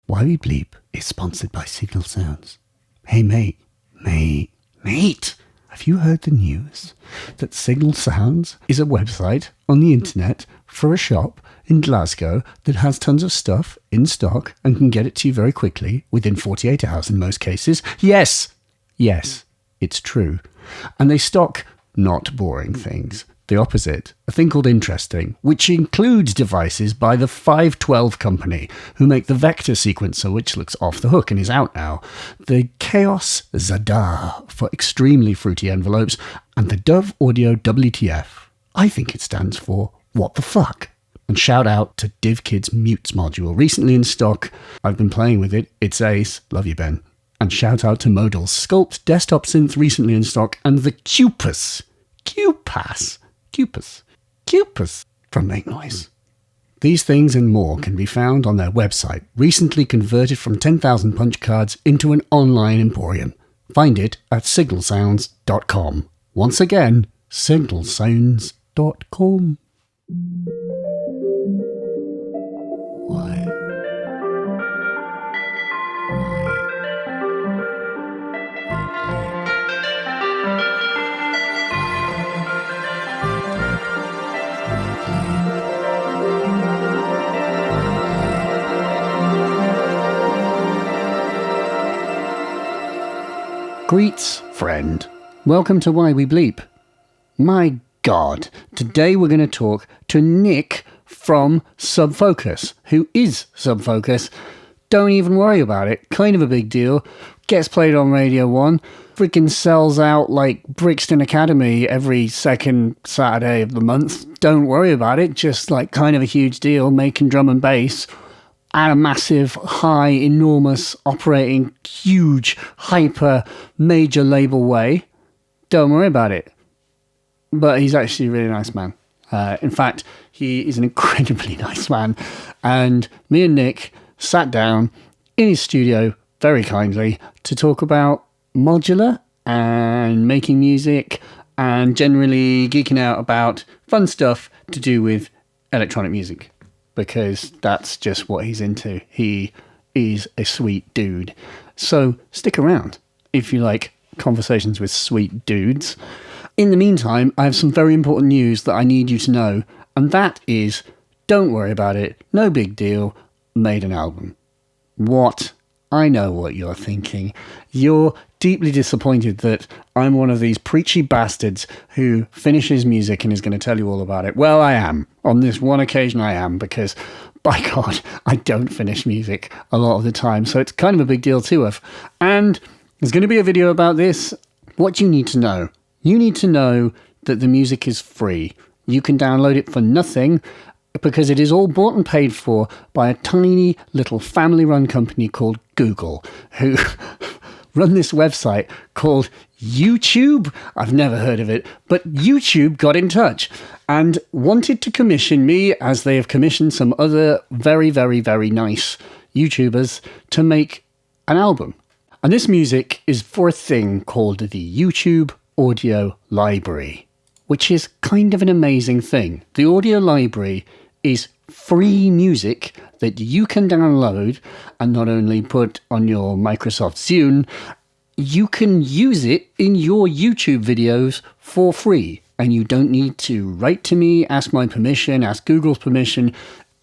Why We Bleep is sponsored by Signal Sounds. Hey mate, have you heard the news that Signal Sounds is a website on the internet for a shop in Glasgow that has tons of stuff in stock and can get it to you very quickly, within 48 hours in most cases? Yes, it's true. And they stock not boring things. The opposite, a thing called interesting, which includes devices by the 512 company, who make the vector sequencer, which looks off the hook and is out now, the Chaos Zadar for extremely fruity envelopes, and the Dove Audio WTF. I think it stands for what the fuck. And shout out to DivKid's Mutes module, recently in stock. I've been playing with it. It's ace. Love you, Ben. And shout out to Modul's Sculpt desktop synth, recently in stock, and the Cupus from Make Noise. These things and more can be found on their website, recently converted from 10,000 punch cards into an online emporium. Find it at signalsounds.com. Once again, signalsounds.com. Why? Greets, friend. Welcome to Why We Bleep. My God, today we're going to talk to Nick from Subfocus, who is Subfocus. Don't even worry about it. Kind of a big deal. Gets played on Radio 1. Freaking sells out like Brixton Academy every second Saturday of the month. Don't worry about it. Just like kind of a huge deal, making drum and bass at a massive, high, enormous, operating, huge, hyper, major label way. Don't worry about it. But he's actually a really nice man. In fact, he is an incredibly nice man. And me and Nick sat down in his studio very kindly to talk about Modular and making music and generally geeking out about fun stuff to do with electronic music. Because that's just what he's into. He is a sweet dude. So stick around if you like conversations with sweet dudes. In the meantime, I have some very important news that I need you to know. And that is, don't worry about it. No big deal. Made an album. What? I know what you're thinking. You're deeply disappointed that I'm one of these preachy bastards who finishes music and is going to tell you all about it. Well, I am. On this one occasion, I am, because, by God, I don't finish music a lot of the time. So it's kind of a big deal to have. And there's going to be a video about this. What do you need to know? You need to know that the music is free. You can download it for nothing, because it is all bought and paid for by a tiny little family-run company called Google, who run this website called YouTube. I've never heard of it, but YouTube got in touch and wanted to commission me, as they have commissioned some other very, very, very nice YouTubers, to make an album. And this music is for a thing called the YouTube Audio Library, which is kind of an amazing thing. The audio library is free music that you can download and not only put on your Microsoft Zune, you can use it in your YouTube videos for free. And you don't need to write to me, ask my permission, ask Google's permission.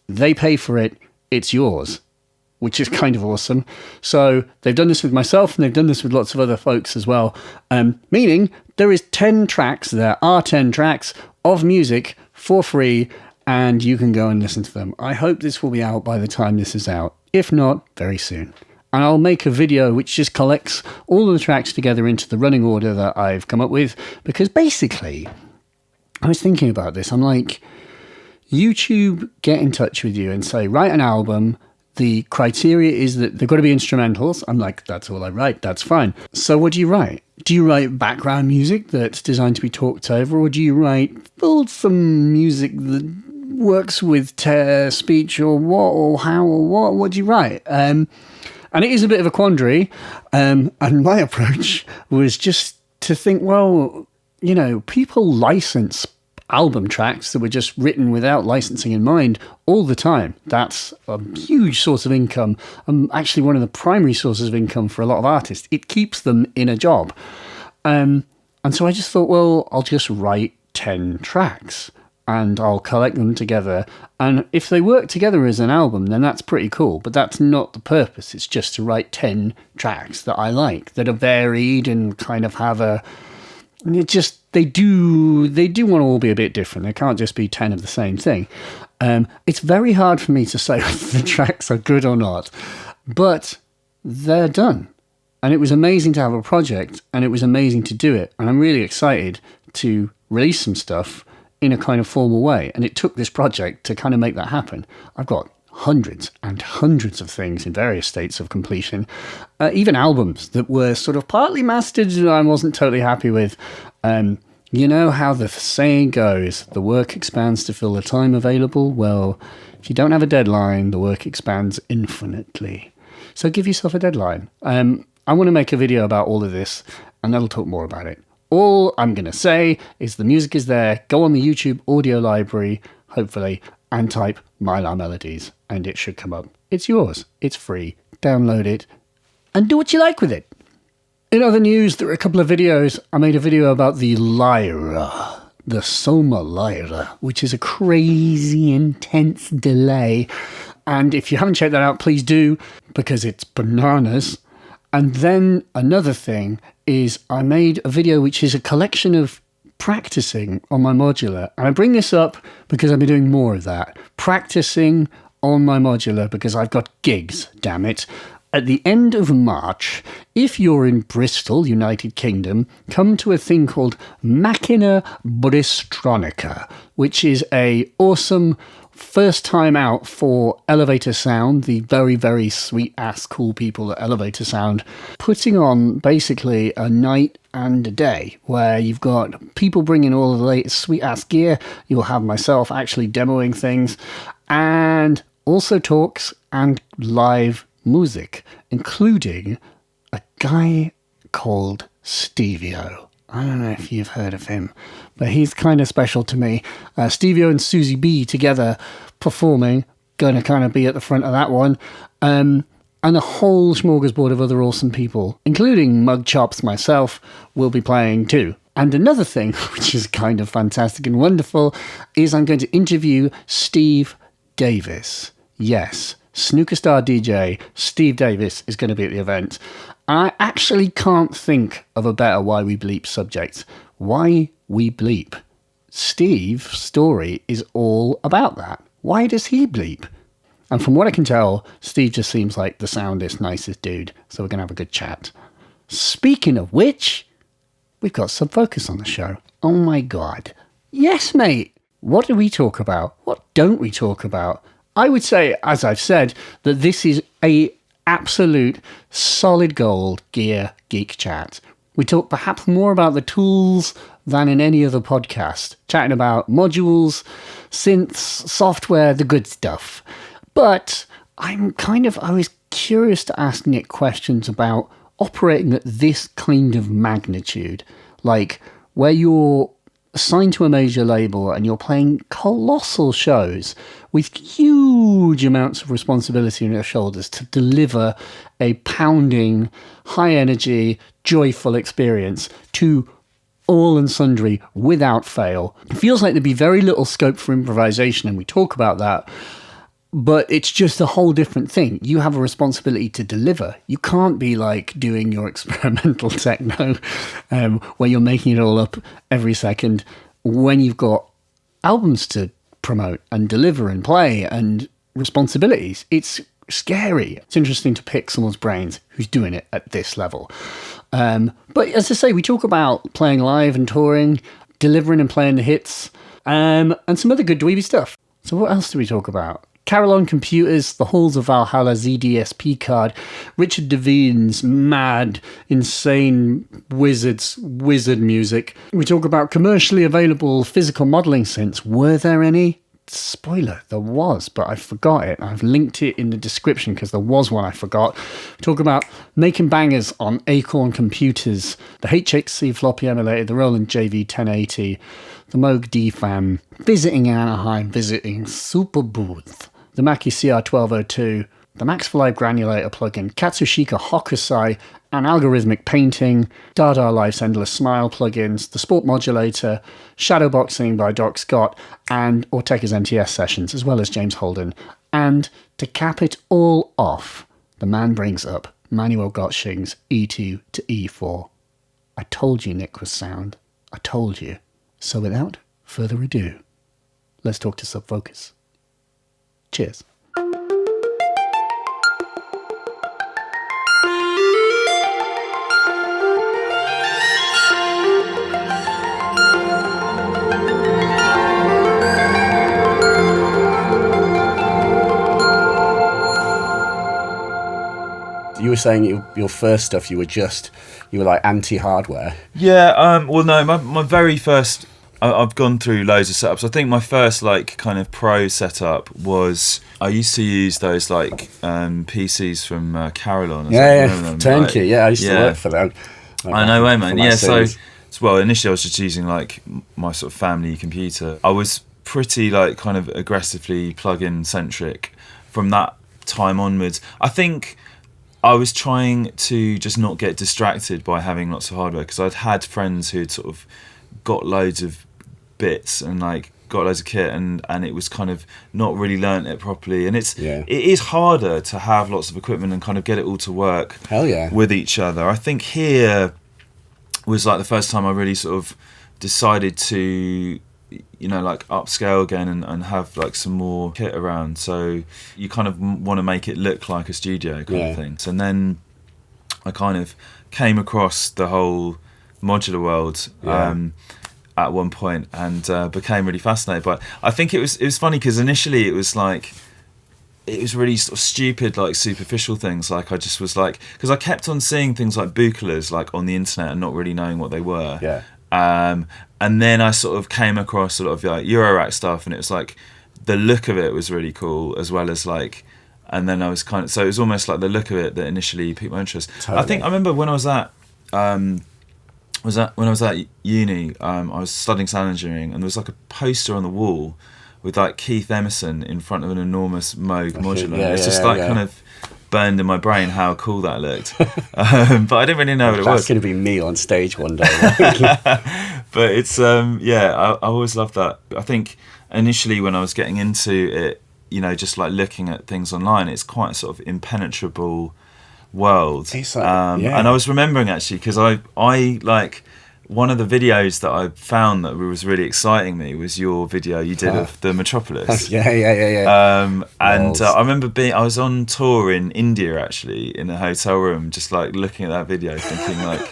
They pay for it. It's yours, which is kind of awesome. So they've done this with myself and they've done this with lots of other folks as well. Meaning there are 10 tracks of music for free, and you can go and listen to them. I hope this will be out by the time this is out. If not, very soon. And I'll make a video which just collects all of the tracks together into the running order that I've come up with. Because basically, I was thinking about this. I'm like, YouTube get in touch with you and say, write an album. The criteria is that they've got to be instrumentals. I'm like, that's all I write. That's fine. So what do you write? Do you write background music that's designed to be talked over? Or do you write some music that works with speech or what or how or what? What do you write? And it is a bit of a quandary. And my approach was just to think, well, you know, people license album tracks that were just written without licensing in mind all the time. That's a huge source of income, actually one of the primary sources of income for a lot of artists. It keeps them in a job. And so I just thought, well, I'll just write 10 tracks and I'll collect them together. And if they work together as an album, then that's pretty cool. But that's not the purpose. It's just to write 10 tracks that I like, that are varied and kind of have a... They do want to all be a bit different. They can't just be 10 of the same thing. It's very hard for me to say whether the tracks are good or not. But they're done. And it was amazing to have a project, and it was amazing to do it. And I'm really excited to release some stuff in a kind of formal way. And it took this project to kind of make that happen. I've got hundreds and hundreds of things in various states of completion, even albums that were sort of partly mastered and I wasn't totally happy with. You know how the saying goes, the work expands to fill the time available? Well, if you don't have a deadline, the work expands infinitely. So give yourself a deadline. I want to make a video about all of this, and I'll talk more about it. All I'm going to say is the music is there. Go on the YouTube audio library, hopefully, and type Mylar Melodies, and it should come up. It's yours. It's free. Download it, and do what you like with it. In other news, there are a couple of videos. I made a video about the Lyra, the Soma Lyra, which is a crazy, intense delay. And if you haven't checked that out, please do, because it's bananas. And then another thing is I made a video which is a collection of practicing on my modular. And I bring this up because I've been doing more of that. Practicing on my modular because I've got gigs, damn it. At the end of March, if you're in Bristol, United Kingdom, come to a thing called Machina Bristronica, which is a awesome first time out for Elevator Sound, the very, very sweet-ass cool people at Elevator Sound, putting on basically a night and a day where you've got people bringing all of the latest sweet-ass gear. You'll have myself actually demoing things, and also talks and live music, including a guy called Stevio. I don't know if you've heard of him, but he's kind of special to me. Stevio and Susie B together performing, going to kind of be at the front of that one. And a whole smorgasbord of other awesome people, including Mug Chops myself, will be playing too. And another thing, which is kind of fantastic and wonderful, is I'm going to interview Steve Davis. Yes, snooker star DJ Steve Davis is going to be at the event. I actually can't think of a better Why We Bleep subject. Why We Bleep. Steve's story is all about that. Why does he bleep? And from what I can tell, Steve just seems like the soundest, nicest dude. So we're going to have a good chat. Speaking of which, we've got Subfocus on the show. Oh my God. Yes, mate. What do we talk about? What don't we talk about? I would say, as I've said, that this is a absolute solid gold gear geek chat. We talk perhaps more about the tools than in any other podcast, chatting about modules, synths, software, the good stuff. But I was curious to ask Nick questions about operating at this kind of magnitude, like where you're assigned to a major label and you're playing colossal shows with huge amounts of responsibility on your shoulders to deliver a pounding, high-energy, joyful experience to all and sundry without fail. It feels like there'd be very little scope for improvisation, and we talk about that, but it's just a whole different thing. You have a responsibility to deliver. You can't be like doing your experimental techno where you're making it all up every second when you've got albums to promote and deliver and play and responsibilities. It's scary. It's interesting to pick someone's brains who's doing it at this level. But as I say, we talk about playing live and touring, delivering and playing the hits, and some other good dweeby stuff. So what else do we talk about? Carol on Computers, The Halls of Valhalla ZDSP card, Richard Devine's mad, insane wizard music. We talk about commercially available physical modelling synths. Were there any? spoiler, there was, but I forgot it. I've linked it in the description because there was one I forgot. Talk about making bangers on Acorn computers, the HHC floppy emulator, the Roland JV1080, the Moog DFAM, visiting Anaheim, visiting Superbooth, the Mackie CR1202, the Max Live Granulator plugin, Katsushika Hokusai, and algorithmic painting, Dada Life's Endless Smile plugins, the Sport Modulator, Shadowboxing by Doc Scott, and Ortega's NTS sessions, as well as James Holden. And to cap it all off, the man brings up Manuel Gottsching's E2 to E4. I told you Nick was sound. I told you. So without further ado, let's talk to Subfocus. Cheers. You were saying your first stuff, you were like anti-hardware. Yeah, well, no, my very first, I've gone through loads of setups. I think my first like kind of pro setup was, I used to use those like PCs from Carillon. Turnkey. Like, I used to work for them. I know, man. Yeah, so well, initially I was just using like my sort of family computer. I was pretty like kind of aggressively plug-in centric from that time onwards. I think I was trying to just not get distracted by having lots of hardware, because I'd had friends who'd sort of got loads of bits and like got loads of kit, and it was kind of not really learnt it properly. And it is harder to have lots of equipment and kind of get it all to work with each other. I think here was like the first time I really sort of decided to, you know, like upscale again and have like some more kit around. So you kind of want to make it look like a studio kind of thing. So, and then I kind of came across the whole modular world at one point and became really fascinated by it. I think it was funny because initially it was really sort of stupid, like superficial things. Like I just was like, because I kept on seeing things like buclas like on the internet and not really knowing what they were. And then I sort of came across a lot of like Eurorack stuff, and it was like the look of it was really cool, as well as like, and then I was kind of, so it was almost like the look of it that initially piqued my interest. Totally. I think I remember when I was at uni, I was studying sound engineering, and there was like a poster on the wall with like Keith Emerson in front of an enormous Moog modular. It's just kind of burned in my brain how cool that looked. But I didn't really know what it was. That's going to be me on stage one day. But it's, I always loved that. I think initially when I was getting into it, you know, just like looking at things online, it's quite a sort of impenetrable world. It's like, And I was remembering actually, because I like, one of the videos that I found that was really exciting me was your video you did of the Metropolis. Yeah. And I remember I was on tour in India actually, in a hotel room, just like looking at that video, thinking like,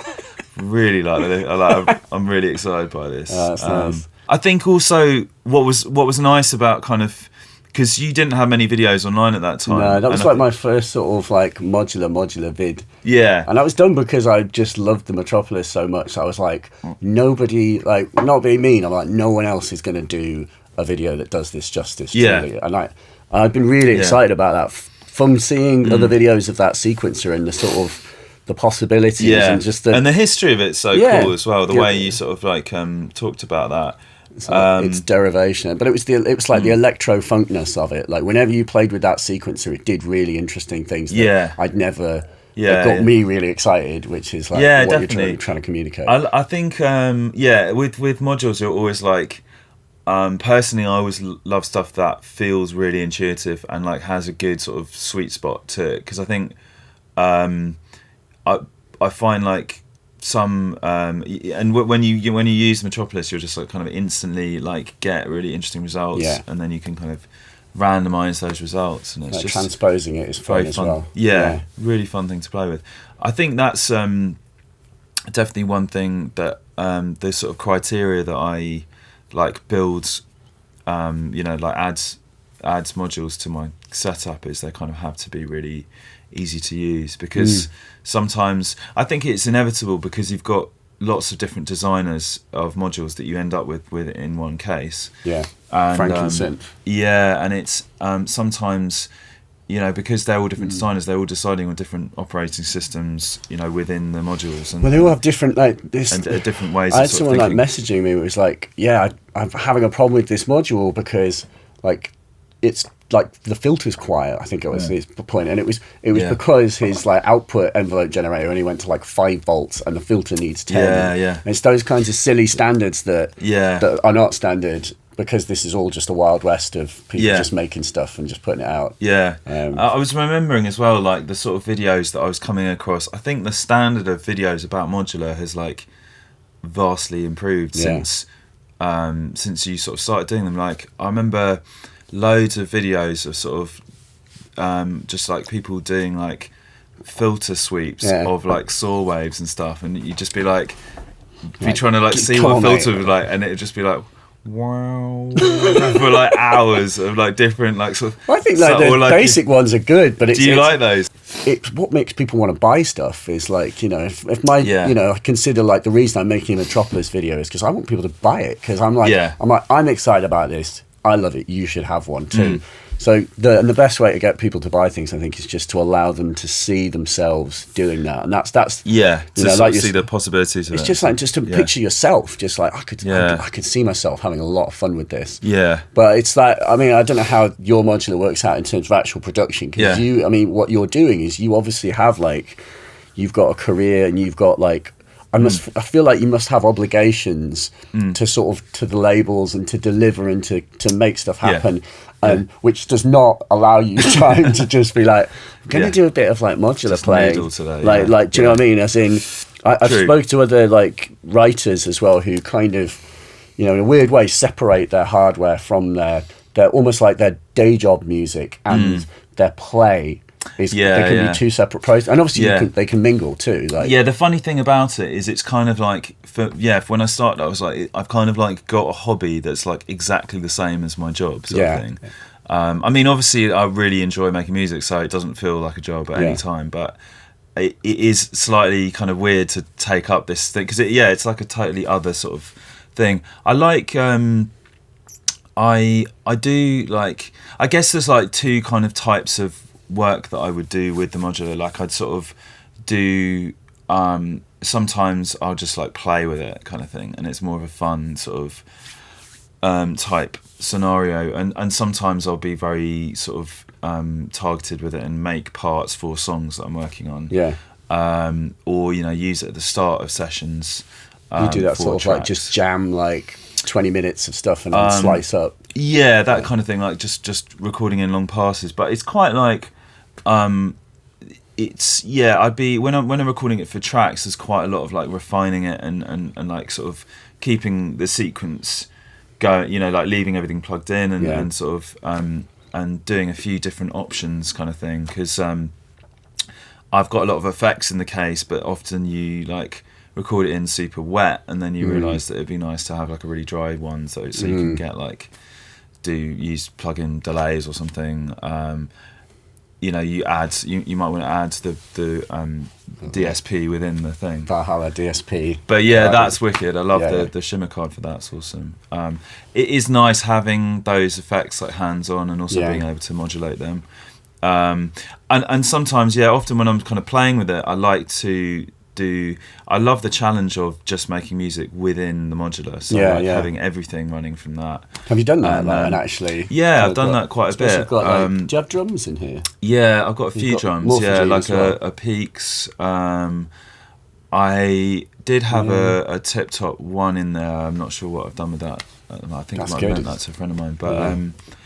really I'm really excited by this. That's nice. I think also what was nice about kind of, because you didn't have many videos online at that time. No, that was like my first sort of like modular vid. Yeah. And that was done because I just loved the Metropolis so much. I was like, nobody, like, not being mean, I'm like, no one else is going to do a video that does this justice. Truly. And I've been really excited about that from seeing other videos of that sequencer and the sort of the possibilities and just and the history of it's so cool as well. The way you sort of like talked about that. Its derivation, but it was like the electro funkness of it. Like whenever you played with that sequencer, it did really interesting things that I'd never. It got me really excited, which is like what definitely. You're trying to communicate. I think with modules you're always like, personally I always love stuff that feels really intuitive and like has a good sort of sweet spot to it, because I think I find like some and when you use Metropolis, you're just like kind of instantly like get really interesting results, and then you can kind of randomize those results, and it's like just transposing it is fun as well. Really fun thing to play with. I think that's definitely one thing that the sort of criteria that I like builds like adds modules to my setup is they kind of have to be really easy to use, because sometimes I think it's inevitable, because you've got lots of different designers of modules that you end up with in one case. Yeah, and frankincense. Yeah, and it's sometimes, you know, because they're all different designers, they're all deciding on different operating systems, you know, within the modules. And, well, they all have different, like, this... And different ways I had of sort someone, of like, messaging me, it was like, yeah, I'm having a problem with this module because, like, it's, like, the filter's quiet, I think it was his point. And it was because his, like, output envelope generator only went to, like, 5 volts and the filter needs 10. Yeah. And it's those kinds of silly standards that are not standard, because this is all just a wild west of people just making stuff and just putting it out. Yeah. I was remembering as well, like, the sort of videos that I was coming across. I think the standard of videos about Modular has, like, vastly improved since you sort of started doing them. Like, I remember loads of videos of sort of just, like, people doing, like, filter sweeps of, like, saw waves and stuff, and you'd just be, like, be trying to, like, see what filter was like, and it'd just be, like... wow, for like hours of like different like sort of. I think like the basic ones are good, but do you like those? What makes people want to buy stuff is like, you know, if my you know, I consider like the reason I'm making a Metropolis video is because I want people to buy it, because I'm like I'm excited about this. I love it. You should have one too. So the best way to get people to buy things, I think, is just to allow them to see themselves doing that, and that's to like see the possibilities of it. It's just like to picture yourself, just like I could see myself having a lot of fun with this. Yeah. But it's like, I mean, I don't know how your modular works out in terms of actual production, because I mean, what you're doing is you obviously have like, you've got a career and you've got like, I feel like you must have obligations to sort of to the labels and to deliver and to make stuff happen. Which does not allow you time to just be like, I'm going to do a bit of like modular just playing. Today, like, do you know what I mean? As in, I've spoke to other like writers as well who kind of, you know, in a weird way separate their hardware from their almost like their day job music and their play. They can be two separate processes, and obviously they can mingle too. Like, the funny thing about it is, it's kind of like when I started, I was like, I've kind of like got a hobby that's like exactly the same as my job, sort of thing. I mean, obviously, I really enjoy making music, so it doesn't feel like a job at any time. But it is slightly kind of weird to take up this thing, because it's like a totally other sort of thing. I like. I do like. I guess there's like two kind of types of work that I would do with the modular. Like, I'd sort of do sometimes I'll just like play with it kind of thing, and it's more of a fun sort of type scenario, and sometimes I'll be very sort of targeted with it and make parts for songs that I'm working on, or, you know, use it at the start of sessions. You do that sort of tracks. Like just jam like 20 minutes of stuff and then slice up, that kind of thing, like just recording in long passes. But it's quite like it's I'd be when I'm recording it for tracks, there's quite a lot of like refining it and like sort of keeping the sequence going, you know, like leaving everything plugged in and sort of and doing a few different options kind of thing, because I've got a lot of effects in the case, but often you like record it in super wet, and then you realise that it'd be nice to have like a really dry one, so you can get like use plug-in delays or something. You know, you might want to add the DSP within the thing. Valhalla DSP. But that's wicked. I love the shimmer card for that. It's awesome. It is nice having those effects like hands-on, and also being able to modulate them. And sometimes, often when I'm kind of playing with it, I like to I love the challenge of just making music within the modular, so having everything running from that. Have you done that? And actually, I've done that quite a bit. Got, like, do you have drums in here? Yeah, I've got a few drums. Like a Peaks. I did have a Tip Top one in there. I'm not sure what I've done with that. I think I might have lent that to a friend of mine, but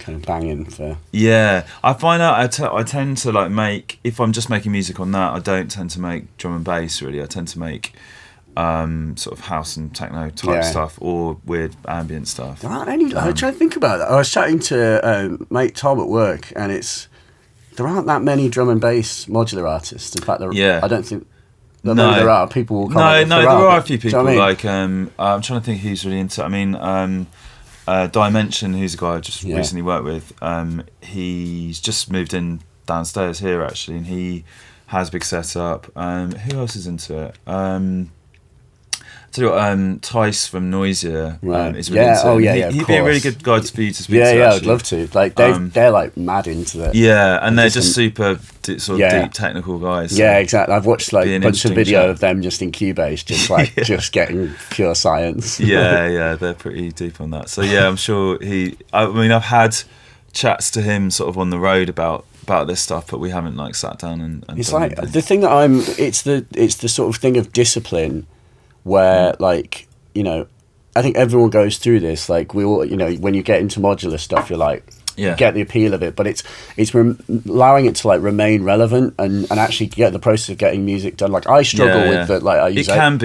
kind of banging for. I find out I tend to like make, if I'm just making music on that, I don't tend to make drum and bass really. I tend to make sort of house and techno type stuff, or weird ambient stuff. I'm trying to think about that. I was chatting to mate Tom at work, and there aren't that many drum and bass modular artists. In fact, I don't think. No, there are people. Will comment there are a few people. You know what I mean? Like I'm trying to think who's really into. I mean, Dimension, who's a guy I just recently worked with. He's just moved in downstairs here actually, and he has a big setup. Who else is into it? Tice from Noisier Right. is really into it. Of He'd be a really course. good guy for you to speak to. Yeah, actually. I'd love to. Like they're like mad into it. Yeah, and they're just super sort of deep technical guys. So yeah, exactly. I've watched like a bunch of video chat. of them just in Cubase, just like just getting pure science. yeah, they're pretty deep on that. So yeah, I'm sure I mean, I've had chats to him sort of on the road about this stuff, but we haven't like sat down and it's done like anything. the thing that it's the sort of thing of discipline where like, you know, I think everyone goes through this. Like we all, you know, when you get into modular stuff, you're like, you get the appeal of it, but it's allowing it to like remain relevant and actually get the process of getting music done. Like I struggle with that. Like I use it can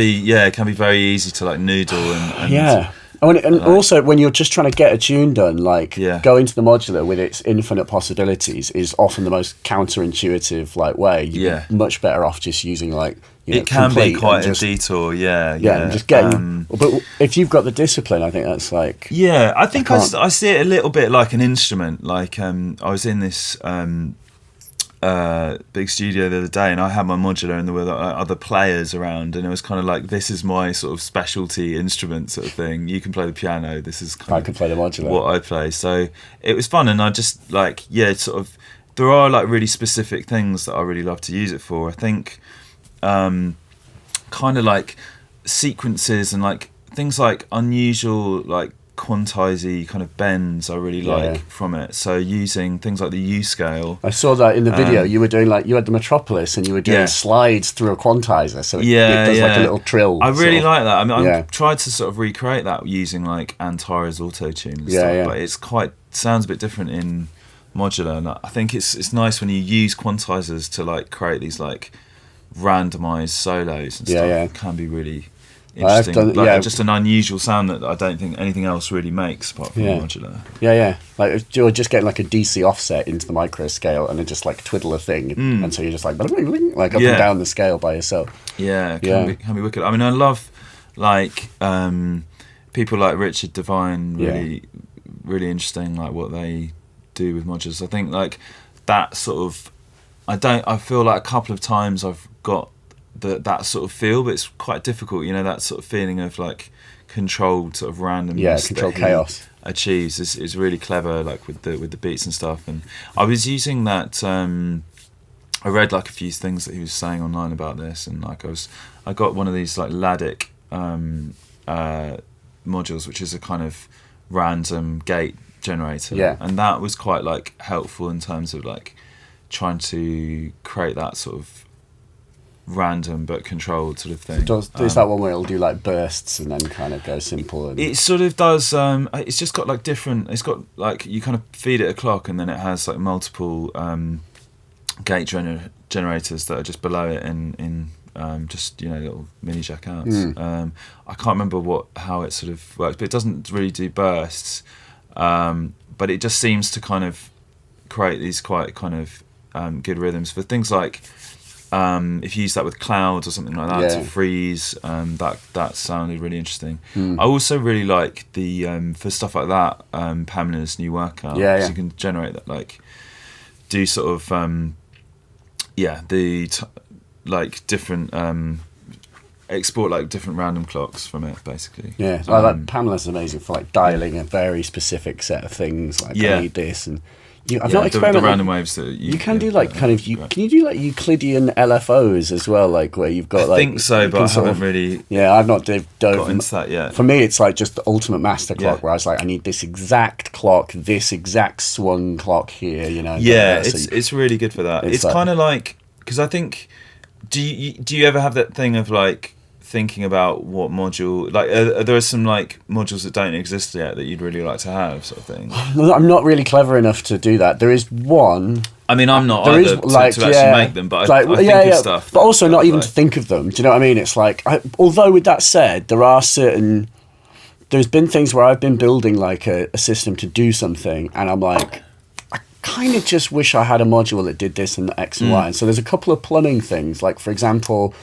be very easy to like noodle and and also when you're just trying to get a tune done, like going to the modular with its infinite possibilities is often the most counterintuitive like way. You're much better off just using like, you know, it can be quite a detour. And just getting. But if you've got the discipline, I think that's like. Yeah, I think I see it a little bit like an instrument. Like I was in this big studio the other day, and I had my modular, and there were other players around, and it was kind of like, this is my sort of specialty instrument sort of thing. You can play the piano. This is kind I can play the modular. What I play. So it was fun, and I just like sort of. There are like really specific things that I really love to use it for. I think. Kind of like sequences and like things like unusual like quantize-y kind of bends I really like from it. So using things like the U scale. I saw that in the video. You were doing like, you had the Metropolis and you were doing slides through a quantizer, so it does like a little trill. I really like that. I mean, I tried to sort of recreate that using like Antara's auto-tune and stuff, but it's sounds a bit different in modular, and I think it's nice when you use quantizers to like create these like randomized solos and stuff. It can be really interesting. Just an unusual sound that I don't think anything else really makes apart from modular. Like you're just getting like a DC offset into the micro scale and then just like twiddle a thing, and so you're just like up and down the scale by yourself. Can be wicked. I mean, I love like people like Richard Devine. Really interesting, like what they do with modulars. I think like that sort of. I feel like a couple of times I've got that sort of feel, but it's quite difficult, you know, that sort of feeling of like controlled sort of randomness. Controlled chaos. Achieves is really clever, like with the beats and stuff. And I was using that. I read like a few things that he was saying online about this, and like I got one of these like Ladic modules, which is a kind of random gate generator, and that was quite like helpful in terms of like trying to create that sort of random but controlled sort of thing. Is that one where it'll do like bursts and then kind of go simple? And it sort of does. It's just got like different. It's got like you kind of feed it a clock, and then it has like multiple gate generators that are just below it in just, you know, little mini jack outs. I can't remember how it sort of works, but it doesn't really do bursts. But it just seems to kind of create these quite kind of good rhythms for things like if you use that with clouds or something like that to freeze. That sounded really interesting. I also really like the for stuff like that, Pamela's new workout. So you can generate that, like do sort of like different export like different random clocks from it, basically. Like Pamela's amazing for like dialing a very specific set of things, like I need this, and I've not experimented. The random waves that you can do like kind of can you do like Euclidean LFOs as well, like where you've got like, I think so, but I haven't really I've not dove into that yet. For me it's like just the ultimate master clock where I was like, I need this exact clock, this exact swung clock here, you know. It's really good for that. It's like, kind of like, because I think do you ever have that thing of like thinking about what module, like there are some like modules that don't exist yet that you'd really like to have, sort of thing? I'm not really clever enough to do that. There is one. I mean, I'm not either to actually make them, but I think of stuff. But also not even to think of them. Do you know what I mean? It's like, although with that said, there's been things where I've been building like a system to do something, and I'm like, I kind of just wish I had a module that did this and X and Y. And so there's a couple of plumbing things, like for example,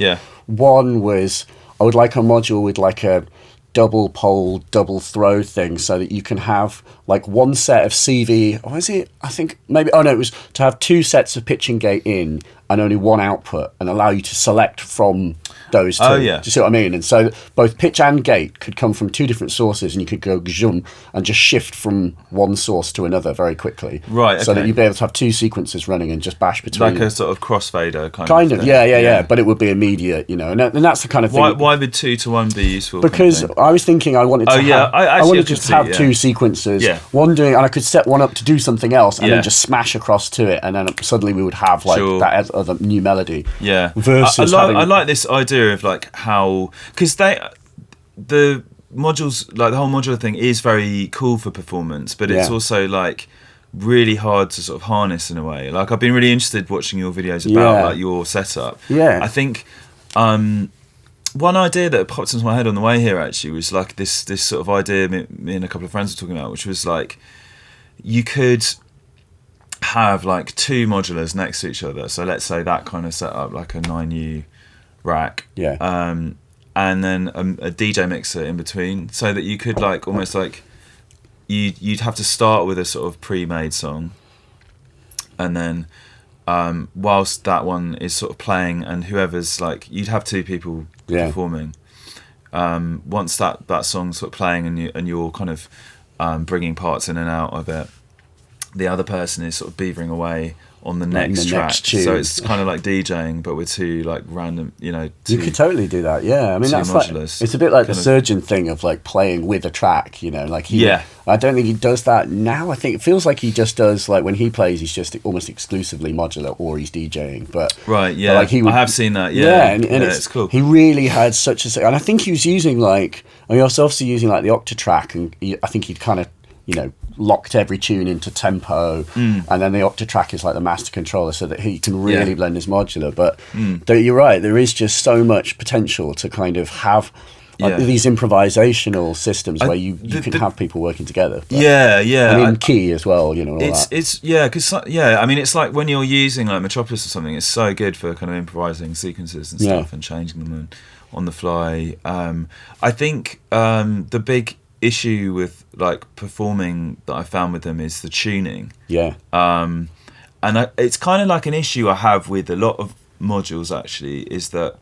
one was I would like a module with like a double pole, double throw thing, so that you can have like one set of CV, or is it? I think maybe. Oh no, it was to have two sets of pitching gate in and only one output, and allow you to select from those two. Oh, yeah. Do you see what I mean? And so both pitch and gate could come from two different sources, and you could go gzhum and just shift from one source to another very quickly. Right, okay. So that you'd be able to have two sequences running and just bash between. Like a sort of crossfader kind of thing. Yeah. But it would be immediate, and that's the kind of thing. Why would 2 to 1 be useful? Because I was thinking I wanted to I wanted to just have two sequences. Yeah. One doing, and I could set one up to do something else, and then just smash across to it, and then suddenly we would have like that other new melody. Yeah. Versus I like this idea of like how, because the modules, like the whole modular thing is very cool for performance, but it's also like really hard to sort of harness in a way. Like I've been really interested watching your videos about like your setup. Yeah. I think one idea that popped into my head on the way here actually was like this sort of idea me and a couple of friends were talking about, which was like you could have like 2 modulars next to each other. So let's say that kind of setup, like a 9U rack. Yeah. And then a DJ mixer in between, so that you could like almost like you'd have to start with a sort of pre-made song, and then whilst that one is sort of playing, and whoever's like, you'd have 2 people performing. Once that song's sort of playing and you're kind of bringing parts in and out of it, the other person is sort of beavering away on the next track. So it's kind of like DJing, but with 2 like random, you could totally do that. Yeah, I mean that's like, it's a bit like the Surgeon thing of like playing with a track. Like I don't think he does that now. I think it feels like he just does, like when he plays, he's just almost exclusively modular, or he's DJing. But right, yeah, like I have seen that. And it's cool. He really had such a, and I think he was using like, I mean, he was obviously using like the Octatrack, and I think he'd kind of locked every tune into tempo, and then the Octatrack is like the master controller, so that he can really blend his modular. But you're right, there is just so much potential to kind of have these improvisational systems where you can have people working together. But, and in key as well, all that. I mean, it's like when you're using like Metropolis or something, it's so good for kind of improvising sequences and stuff and changing them on the fly. I think the big issue with like performing that I found with them is the tuning. And it's kind of like an issue I have with a lot of modules actually, is that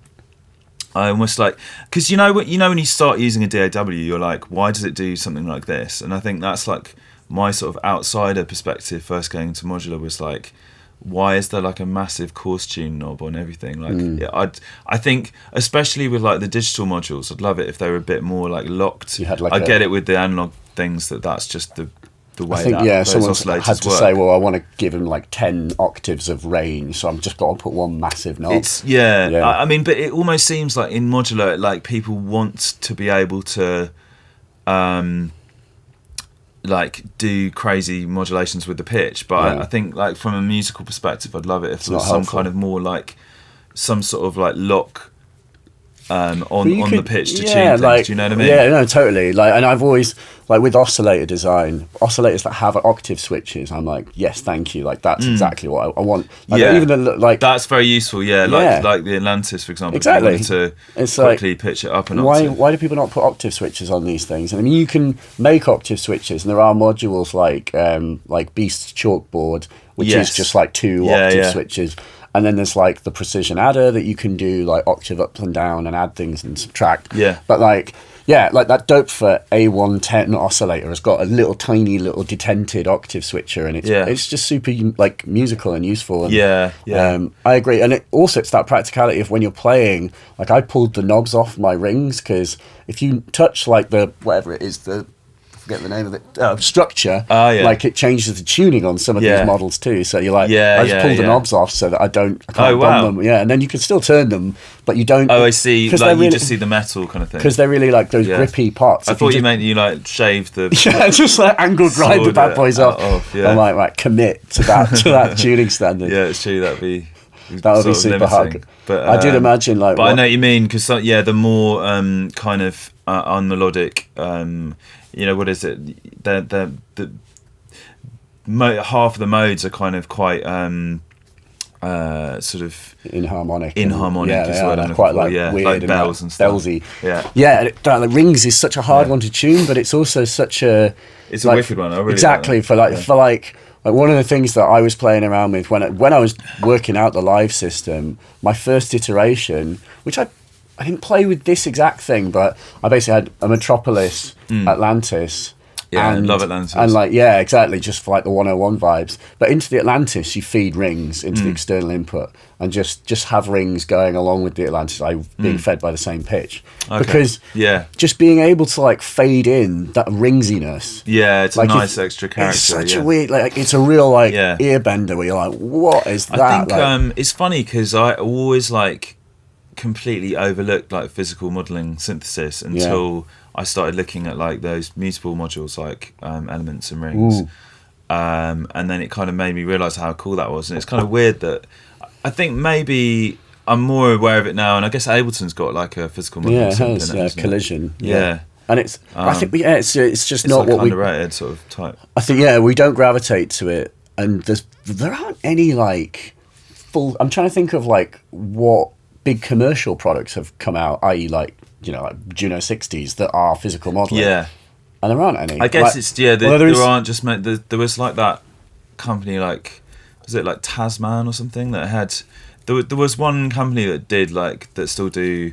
I almost like, because when you start using a DAW, you're like, why does it do something like this? And I think that's like my sort of outsider perspective first going into modular was like, why is there like a massive coarse tune knob on everything? Like I think especially with like the digital modules, I'd love it if they were a bit more like locked. I get it with the analog things that's just the way. I think someone had to say, well, I want to give them like 10 octaves of range, so I'm just got to put one massive knob. I mean, but it almost seems like in modular, like people want to be able to like do crazy modulations with the pitch, but I think like from a musical perspective, I'd love it if there was some kind of more like some sort of like lock on the pitch to tune things. Like, do you know what I mean? Yeah, no, totally. Like, and I've always like with oscillator design, oscillators that have octave switches, I'm like, yes, thank you. Like that's exactly what I want. Like, even like that's very useful. Like the Atlantis, for example. Exactly. To it's quickly like, pitch it up an octave. Why do people not put octave switches on these things? And I mean, you can make octave switches, and there are modules like Beast's Chalkboard, which is just like 2 octave switches. And then there's like the precision adder that you can do like octave up and down and add things and subtract. But like that dope for A110 oscillator has got a tiny little detented octave switcher, and it's just super like musical and useful. And, I agree. And it's that practicality of when you're playing, like I pulled the knobs off my rings, because if you touch like the whatever it is, forget the name of it, structure, like it changes the tuning on some of these models too, so you're like, I just pull the knobs off so that I can't bomb them, and then you can still turn them, but you don't. I see, like you really, just see the metal kind of thing, because they're really like those grippy pots. I thought you meant you like shaved the just like angled grind the bad boys off. I'm like, right, commit to that tuning standard. It's true, that would be super hard, but I did imagine like, but I know what you mean, because the more kind of unmelodic, what is it? The half of the modes are kind of quite sort of inharmonic. Is what I'm quite like weird, like bells and stuff. Bellsy. The rings is such a hard one to tune, but it's also such a. It's a wicked one. I really exactly like for like one of the things that I was playing around with when I was working out the live system, my first iteration, which I I didn't play with this exact thing, but I basically had a Metropolis, Atlantis. Yeah, I love Atlantis. And like, yeah, exactly, just for like the 101 vibes. But into the Atlantis, you feed rings into the external input and just have rings going along with the Atlantis, being fed by the same pitch. Okay. Because just being able to like fade in that ringsiness. Yeah, it's like a nice extra character. It's such a weird, like, it's a real like ear bender where you're like, what is that? I think it's funny because I always like completely overlooked like physical modelling synthesis until I started looking at like those mutable modules like elements and rings, and then it kind of made me realise how cool that was. And it's kind of weird that I think maybe I'm more aware of it now, and I guess Ableton's got like a physical modelling synth in it, collision. Yeah. And it's I think it's just not like what underrated sort of type. I think we don't gravitate to it, and there aren't any like full. I'm trying to think of like what big commercial products have come out, i.e. like, you know, like Juno 60s that are physical modelling. Yeah. And there aren't any. I guess like, it's, there aren't just, there was like that company, like, was it like Tasman or something that had, there was one company that did like, that still do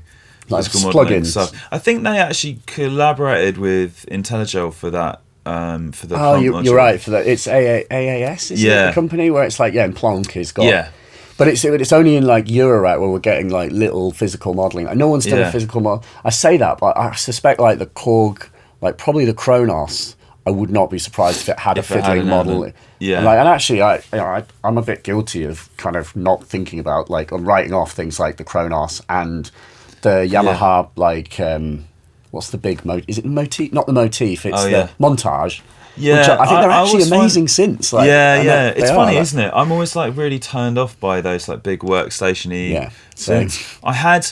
like physical modelling plugins stuff. I think they actually collaborated with IntelliGel for that. For the you're right, for that. It's AAS, is it, the company where it's like, and Plonk is got. But it's only in like Eurorack where we're getting like little physical modelling. Like, no one's done a physical model. I say that, but I suspect like the Korg, like probably the Kronos, I would not be surprised if it had a fiddling model. Yeah. And actually, I'm a bit guilty of kind of not thinking about like, I'm writing off things like the Kronos and the Yamaha like what's the big is it motif? Not the motif. It's the Montage. Yeah, which I think they're actually amazing synths. Like, it's funny, isn't it? I'm always like really turned off by those like big workstation-y synths. I had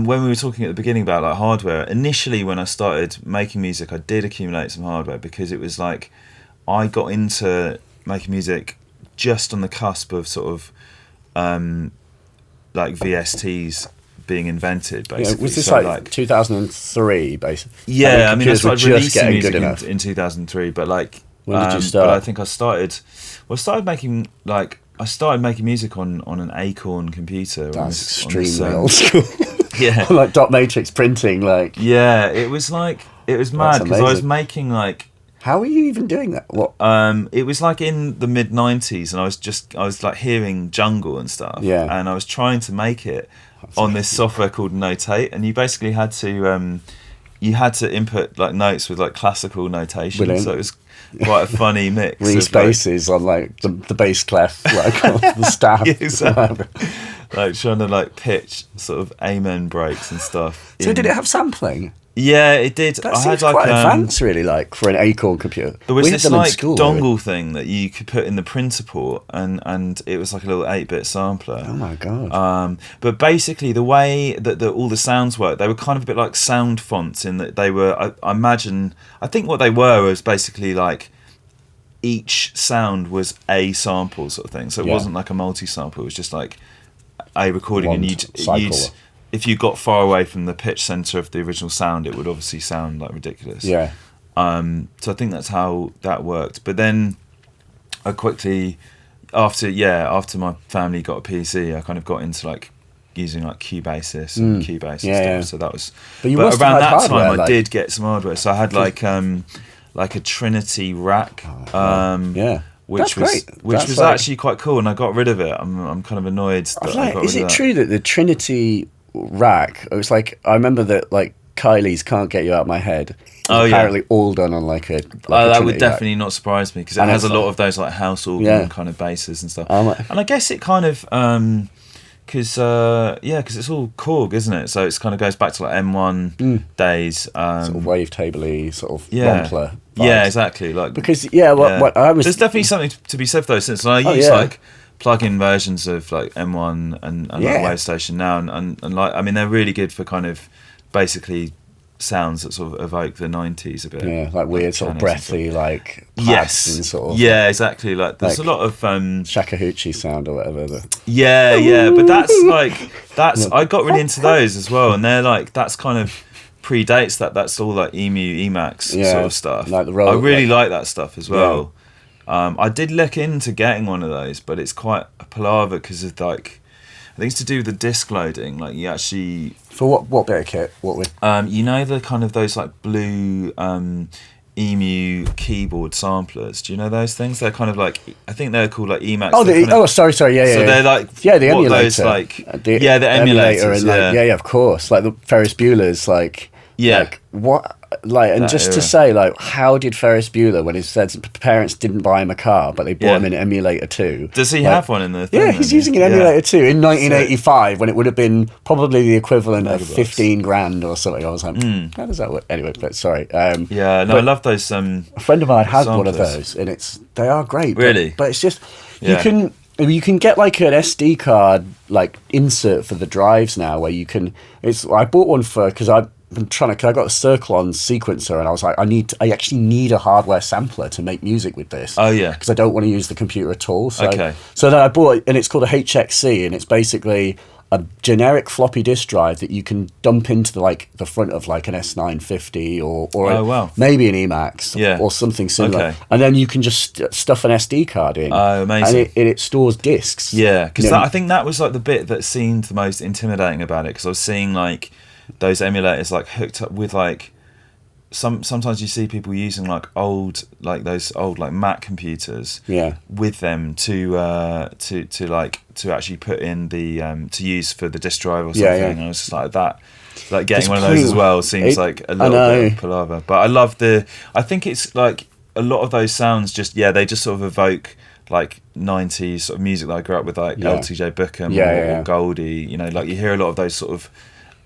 when we were talking at the beginning about like hardware. Initially, when I started making music, I did accumulate some hardware because it was like I got into making music just on the cusp of sort of like VSTs being invented, basically. Was this like 2003, basically? Yeah, I mean, I started releasing music in 2003, but like, when did you start? But I think I started making music on an Acorn computer. That's extremely old school. Yeah, like dot matrix printing, like. Yeah, it was mad because I was making like. How are you even doing that? What? It was like in the mid 90s, and I was like hearing jungle and stuff. Yeah, and I was trying to make it on this software called Notate, and you basically had to input like notes with like classical notation. Brilliant. So it was quite a funny mix. Spaces on like the bass clef, like on the staff. Exactly. Like trying to like pitch sort of amen breaks and stuff. So did it have sampling? Yeah, it did. That seems quite advanced, really, like for an Acorn computer. There was this like dongle thing that you could put in the printer port, and it was like a little 8-bit sampler. Oh my god! But basically, the way that all the sounds worked, they were kind of a bit like sound fonts in that they were. I think what they were was basically like each sound was a sample sort of thing. So it wasn't like a multi-sample. It was just like a recording, and you'd if you got far away from the pitch center of the original sound, it would obviously sound like ridiculous. Yeah. So I think that's how that worked. But then I quickly, after my family got a PC, I kind of got into like using like Cubasis and Cubase and stuff. Yeah. So that was. But around that time, I did get some hardware. So I had like a Trinity rack. Which was actually quite cool, and I got rid of it. I'm kind of annoyed that I got rid of that. Is it true that the Trinity rack, it was like, I remember that like Kylie's Can't Get You Out of My Head, apparently all done on like a that would definitely not surprise me, because it has a lot of those like house organ kind of basses and stuff. And I guess it kind of because it's all Korg, isn't it? So it kind of goes back to like M1 days, sort of wavetable-y sort of rompler vibes. Yeah, exactly. Like because what I was, there's definitely something to be said for those since I use like plug-in versions of like M1 and like WaveStation now, and like, I mean, they're really good for kind of basically sounds that sort of evoke the 90s a bit. Yeah, like weird sort of breathy, like pads and sort of. Yeah, exactly. Like there's a lot of Shakuhachi sound or whatever. But that's I got really into those as well, and they're like, that's kind of predates that's all like EMU Emacs sort of stuff. Like I really like that stuff as well. I did look into getting one of those, but it's quite a palaver because of like, I think it's to do with the disc loading. Like you actually for what bit of kit? What with? You know the kind of those like blue Emu keyboard samplers. Do you know those things? They're kind of like, I think they're called like Emacs. Sorry, yeah. So they're like the emulator. Those, like the emulators, and like, yeah, of course. Like the Ferris Bueller's, like what. Like, and just to say, like, how did Ferris Bueller, when his parents didn't buy him a car, but they bought him an emulator too? Does he have one in the thing? Yeah, he's using an emulator too in 1985, when it would have been probably the equivalent of 15 grand or something. I was like, how does that work? Anyway, but sorry. I love those. A friend of mine has one of those, and they are great. Really? But it's just, you can get like an SD card like insert for the drives now, where you can. I bought one because I got a Circle-on sequencer, and I was like, I actually need a hardware sampler to make music with this. Oh yeah, because I don't want to use the computer at all. So then I bought it, and it's called a HXC, and it's basically a generic floppy disk drive that you can dump into the front of like an S950 or maybe an Emacs or something similar, and then you can just stuff an SD card in. Oh, amazing! And it stores discs. Yeah, because I think that was like the bit that seemed the most intimidating about it, because I was seeing like those emulators like hooked up with like sometimes you see people using like those old like Mac computers with them to actually put in the to use for the disk drive or something. And I was just like that, like getting one of those as well seems like a little bit of palaver. But I think it's like a lot of those sounds they just sort of evoke like 90s sort of music that I grew up with, like LTJ Bookham or Goldie, you know, like you hear a lot of those sort of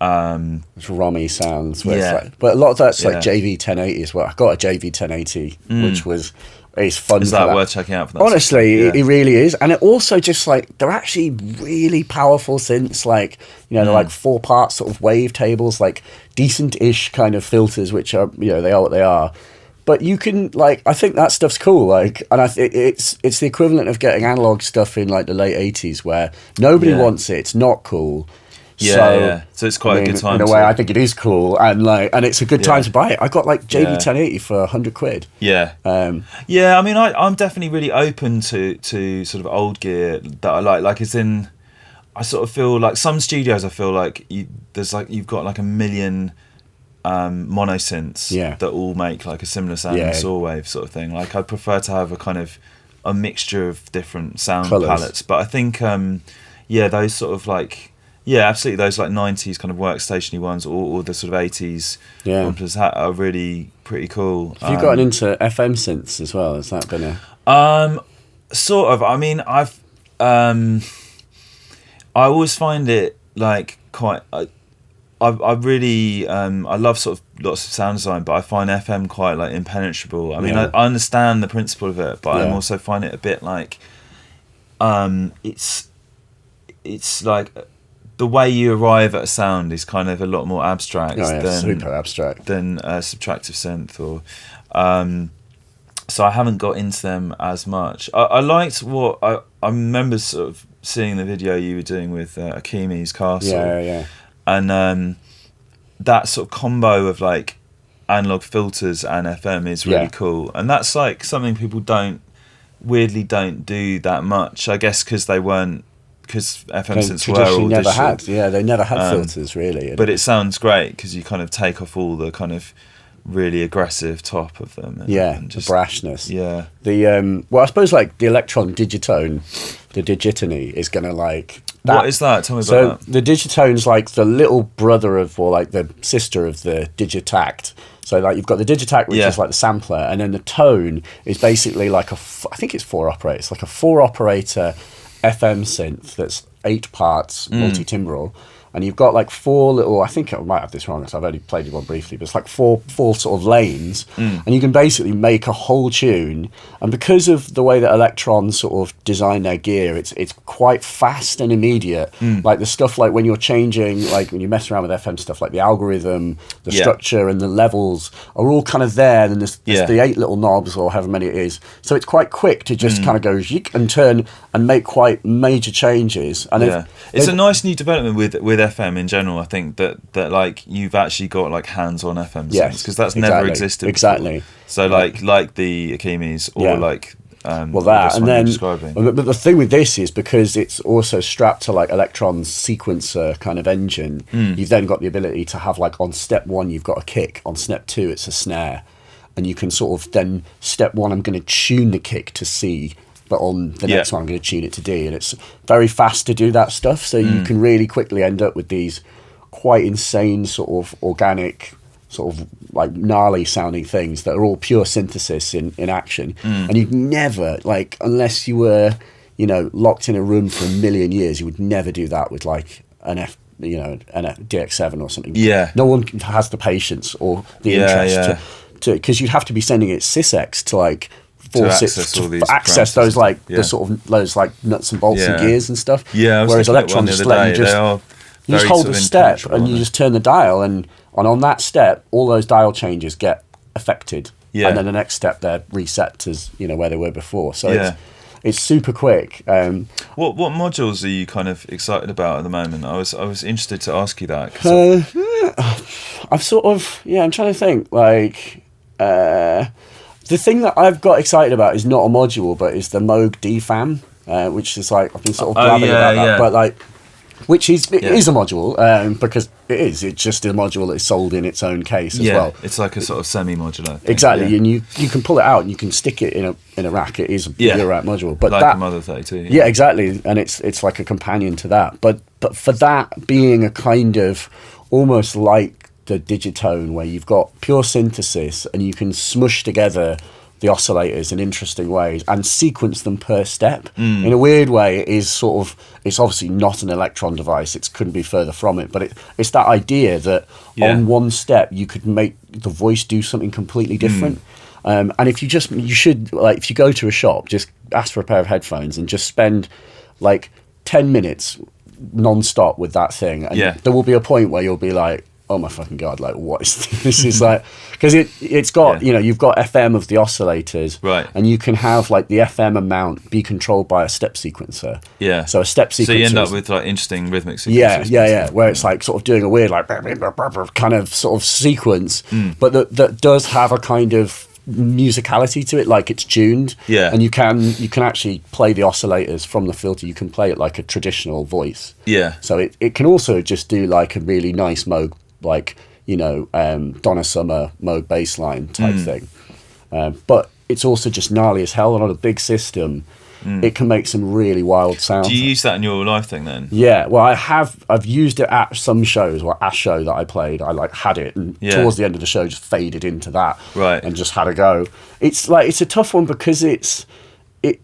Rommy sounds, but a lot of that's like JV 1080 as well. I got a JV 1080 which is fun. Is that worth checking out for that? Honestly, it really is. And it also just like, they're actually really powerful synths, like, you know, they're like 4-part sort of wavetables, like decent-ish kind of filters, which are, you know, they are what they are. But you can, like, I think that stuff's cool, like, and it's the equivalent of getting analog stuff in like the late 80s, where nobody wants it, it's not cool. So it's quite a good time. In a way, I think it is cool, and it's a good time to buy it. I got like JV 1080 for £100. Yeah. I mean, I'm definitely really open to sort of old gear that I like. Like, it's in, I sort of feel like some studios, I feel like you've got like a million monosynths that all make like a similar sounding saw wave sort of thing. Like, I prefer to have a kind of a mixture of different sound palettes. But I think those sort of like. Yeah, absolutely. Those like 90s kind of workstationy ones, or the sort of 80s ones are really pretty cool. Have you gotten into FM synths as well? Has that been a... Sort of. I mean, I always find it like quite... I really... I love sort of lots of sound design, but I find FM quite like impenetrable. I mean, I understand the principle of it, but I also find it a bit like... It's like... The way you arrive at a sound is kind of a lot more abstract super abstract than a subtractive synth, or so I haven't got into them as much. I liked what I remember sort of seeing the video you were doing with Akimi's Castle, and that sort of combo of like analog filters and FM is really cool, and that's like something people don't do that much, I guess, because they weren't. Because FM synths were all never had, they never had filters really. But it sounds great because you kind of take off all the kind of really aggressive top of them. And just, the brashness. Yeah. The I suppose like the Electron Digitone, the Digitony is going to like. What is that? Tell me about that. So the Digitone's like the little brother of, or like the sister of the Digitact. So like you've got the Digitact, which is like the sampler, and then the tone is basically like I think it's 4 operator. It's like a 4 operator FM synth that's 8 parts multi-timbral, and you've got like 4 little, I think I might have this wrong because I've only played it one briefly, but it's like four sort of lanes, and you can basically make a whole tune. And because of the way that Electron sort of design their gear, it's quite fast and immediate. Like the stuff like when you're changing, like when you mess around with FM stuff, like the algorithm, the structure and the levels are all kind of there, and there's the 8 little knobs or however many it is, so it's quite quick to just kind of go and turn and make quite major changes. And it's a nice new development with FM in general. I think that like you've actually got like hands-on FM synths, because that's never existed before. So like the Akimis or like well, that, and then, describing. but the thing with this is because it's also strapped to like Electron's sequencer kind of engine, you've then got the ability to have like on step 1 you've got a kick, on step 2 it's a snare, and you can sort of then step 1 I'm going to tune the kick to C, but on the next one I'm going to tune it to D, and it's very fast to do that stuff, so you can really quickly end up with these quite insane sort of organic, sort of like gnarly sounding things that are all pure synthesis in action. And you'd never, like, unless you were, you know, locked in a room for a million years, you would never do that with like an DX7 or something. No one has the patience or the interest to, because you'd have to be sending it sysx to like force it to access those like the sort of those like nuts and bolts and gears and stuff. Whereas Electron just let you just hold the step and you just turn the dial, and on that step all those dial changes get affected, and then the next step they're reset to, you know, where they were before. So it's super quick. What modules are you kind of excited about at the moment? I was interested to ask you that. I've sort of I'm trying to think, like the thing that I've got excited about is not a module, but is the Moog DFAM, which is like, I've been sort of blabbing about that, but like, which is it is a module, because it's just a module that is sold in its own case as well. It's like a sort of semi-modular thing. Exactly, and you can pull it out and you can stick it in a rack. It is a pure rack module, but like that, a Mother 32. Yeah, exactly, and it's like a companion to that. But for that being a kind of almost like the digitone, where you've got pure synthesis and you can smush together the oscillators in interesting ways and sequence them per step. In a weird way, it is sort of, it's obviously not an Electron device, it couldn't be further from it, but it's that idea that on one step you could make the voice do something completely different. And if you should, like, if you go to a shop, just ask for a pair of headphones and just spend like 10 minutes non-stop with that thing, and there will be a point where you'll be like, oh my fucking god, like, what is this? This is like, because it's got, you know, you've got FM of the oscillators, right, and you can have like the FM amount be controlled by a step sequencer. So a step sequencer, so you end up with like interesting rhythmic sequences. Where it's like sort of doing a weird like kind of sort of sequence, but that does have a kind of musicality to it, like it's tuned, and you can actually play the oscillators from the filter. You can play it like a traditional voice, so it can also just do like a really nice Moog, like, you know, Donna Summer Moog bass line type thing, but it's also just gnarly as hell, and on a big system it can make some really wild sounds. Do you use that in your live thing then? Well, I've used it at some shows, or a show that I played, I like had it, and towards the end of the show just faded into that, and just had a go. It's like, it's a tough one because it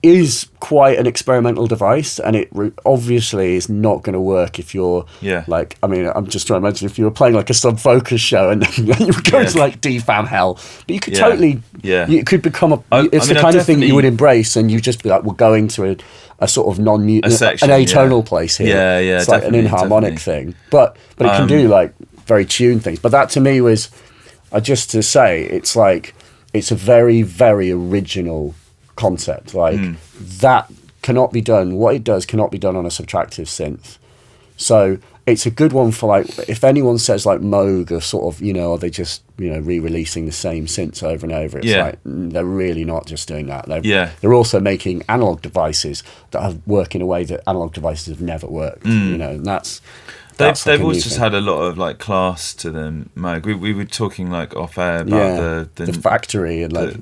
is quite an experimental device, and it obviously is not going to work if you're like, I mean, I'm just trying to imagine if you were playing like a sub-focus show and then you would go to like DFAM hell, but you could totally, it could become it's the kind of thing that you would embrace, and you just be like, we're going to a sort of non-mute, an atonal place here. It's like an inharmonic thing, but it can do like very tuned things. But that to me was, just to say, it's like, it's a very, very original concept, like that cannot be done, what it does cannot be done on a subtractive synth. So it's a good one for, like, if anyone says like Moog are sort of, you know, are they just, you know, re-releasing the same synths over and over, it's like, they're really not just doing that. They're also making analog devices that work in a way that analog devices have never worked, you know, and they've always just had a lot of like class to them, Moog. We were talking like off air about the factory and like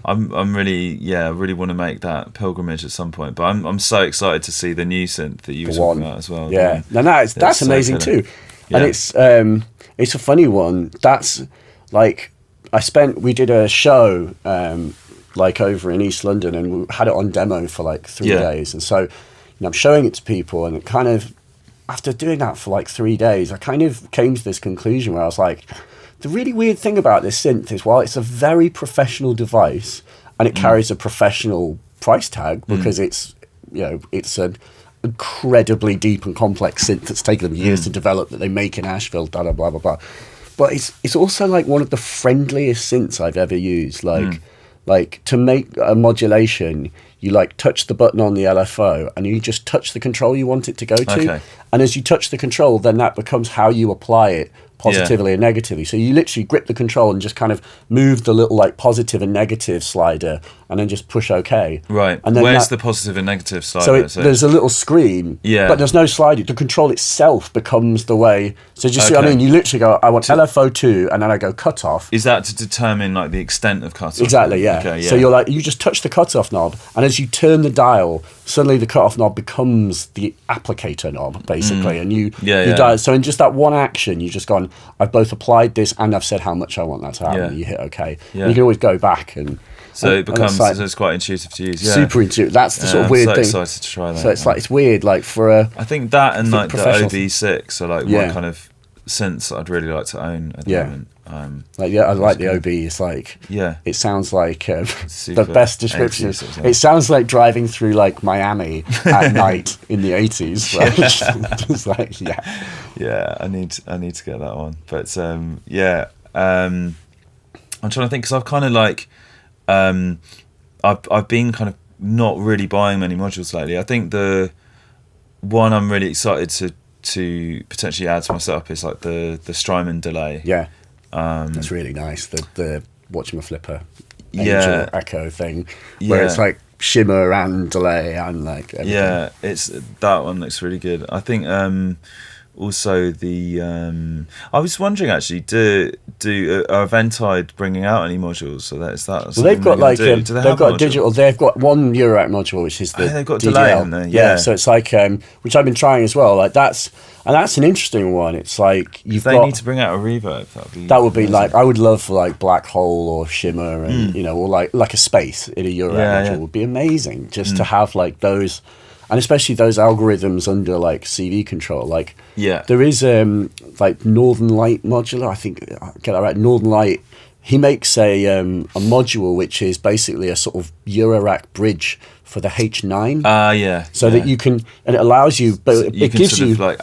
I'm really I really want to make that pilgrimage at some point. But I'm so excited to see the new synth that you were talking about as well. That's amazing too. And it's a funny one. That's like, we did a show like over in East London, and we had it on demo for like 3 days, and so, you know, I'm showing it to people, and it kind of, after doing that for like 3 days, I kind of came to this conclusion where I was like, the really weird thing about this synth is, while it's a very professional device and it carries a professional price tag, because it's, you know, it's an incredibly deep and complex synth that's taken them years to develop, that they make in Asheville, blah, blah, blah, blah, blah. But it's also like one of the friendliest synths I've ever used. Like to make a modulation, you like touch the button on the LFO and you just touch the control you want it to go to. And as you touch the control, then that becomes how you apply it positively and negatively. So you literally grip the control and just kind of move the little like positive and negative slider, and then just push OK. Right. And then where's the positive and negative slider? So there's a little screen, but there's no slider. The control itself becomes the way. So do you see what I mean? You literally go, I want LFO2, and then I go cutoff. Is that to determine like the extent of cutoff? Exactly, yeah. Okay, yeah. So you're like, you just touch the cutoff knob, and as you turn the dial, suddenly the cutoff knob becomes the applicator knob, basically, and you dial. So in just that one action, you just gone, I've both applied this and I've said how much I want that to happen. And you hit OK. Yeah. And you can always go back and. So it becomes it's quite intuitive to use. Yeah. Super intuitive. That's the sort of weird thing. I'm so excited to try that. So it's like it's weird, like for a. I think that and like the OB6 are like one kind of synths I'd really like to own at the moment. I like the OB. It's like it sounds like the best description. It sounds like driving through like Miami at night in the 80s. Like, just like I need to get that one. But I'm trying to think because I've kind of like I've been kind of not really buying many modules lately. I think the one I'm really excited to potentially add to my setup is like the Strymon delay. Yeah, that's really nice. The whatchamaflipper Angel Echo thing, where it's like shimmer and delay and like everything. Yeah, that one looks really good. I think also the I was wondering actually, are Eventide bringing out any modules? So they've got like they've got a digital. They've got one Eurorack module, which is the they've got DDL. delay, haven't they? Yeah, so it's like which I've been trying as well. Like that's an interesting one. It's like if they need to bring out a reverb, that would be amazing. Like I would love like Black Hole or Shimmer and or like a space in a Eurorack module would be amazing just to have like those. And especially those algorithms under like CV control, like there is like Northern Light Modular. I think get that right. Northern Light. He makes a module which is basically a sort of Eurorack bridge for the H9. So that you can, and it allows you, but so it gives you like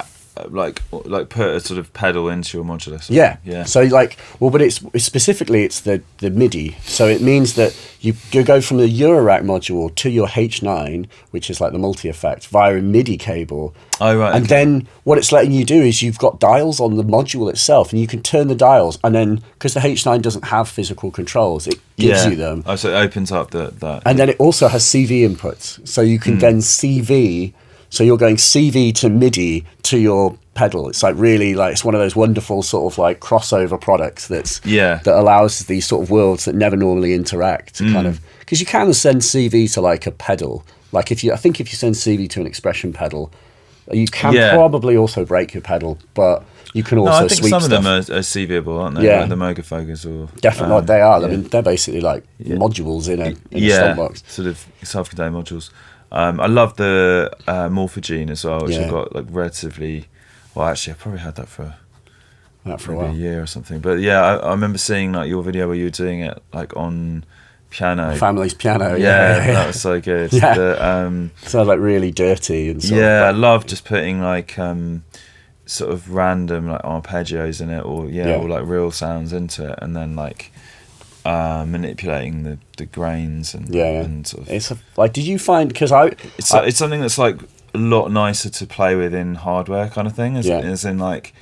put a sort of pedal into your modular. So like, well, but it's specifically it's the MIDI. So it means that you go from the Eurorack module to your H9, which is like the multi-effect, via a MIDI cable. Oh, right. And then what it's letting you do is you've got dials on the module itself, and you can turn the dials, and then because the H9 doesn't have physical controls, it gives you them. Oh, so it opens up that. And then it also has CV inputs, so you can then CV. So you're going CV to MIDI to your pedal. It's like really like it's one of those wonderful sort of like crossover products that allows these sort of worlds that never normally interact to kind of, because you can send CV to like a pedal. Like I think if you send CV to an expression pedal, you can probably also break your pedal, but you can also sweep stuff. I think some of them are CVable, aren't they? Like the Mogafocus or definitely they are. I mean, they're basically like modules in a stomp box. Sort of self-contained modules. I love the Morphogene as well, which I've got like relatively. Well, actually, I probably had that for a while. A year or something. But yeah, I remember seeing like your video where you were doing it like on piano. Family's piano. Yeah, that was so good. Sounds like really dirty and stuff. Yeah, I love just putting like sort of random like arpeggios in it, or or like real sounds into it, and then like. Manipulating the grains and sort of. It's like, did you find because it's something that's like a lot nicer to play with in hardware kind of thing, as in like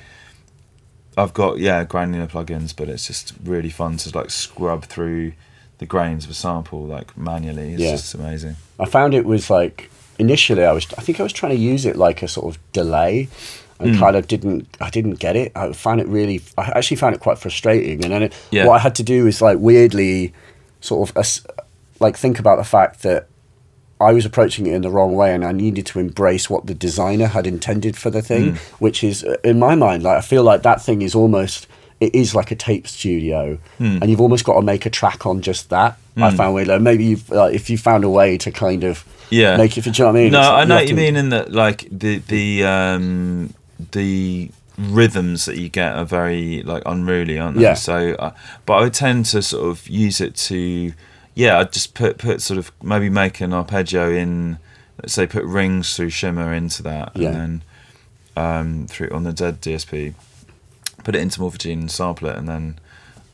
I've got granular plugins, but it's just really fun to like scrub through the grains of a sample like manually. It's just amazing. I found it was like initially I think I was trying to use it like a sort of delay. And kind of didn't get it. I actually found it quite frustrating. And then what I had to do is like weirdly sort of like think about the fact that I was approaching it in the wrong way, and I needed to embrace what the designer had intended for the thing, which is in my mind, like I feel like that thing is almost, it is like a tape studio, and you've almost got to make a track on just that. I found weird. Like maybe you've if you found a way to kind of make it. Do you know what I mean? No, I know what you mean in that like the rhythms that you get are very like unruly, aren't they? So but I would tend to sort of use it to I'd just put sort of maybe make an arpeggio in, let's say put rings through Shimmer into that, and then through on the dead DSP put it into Morphogene and sample it, and then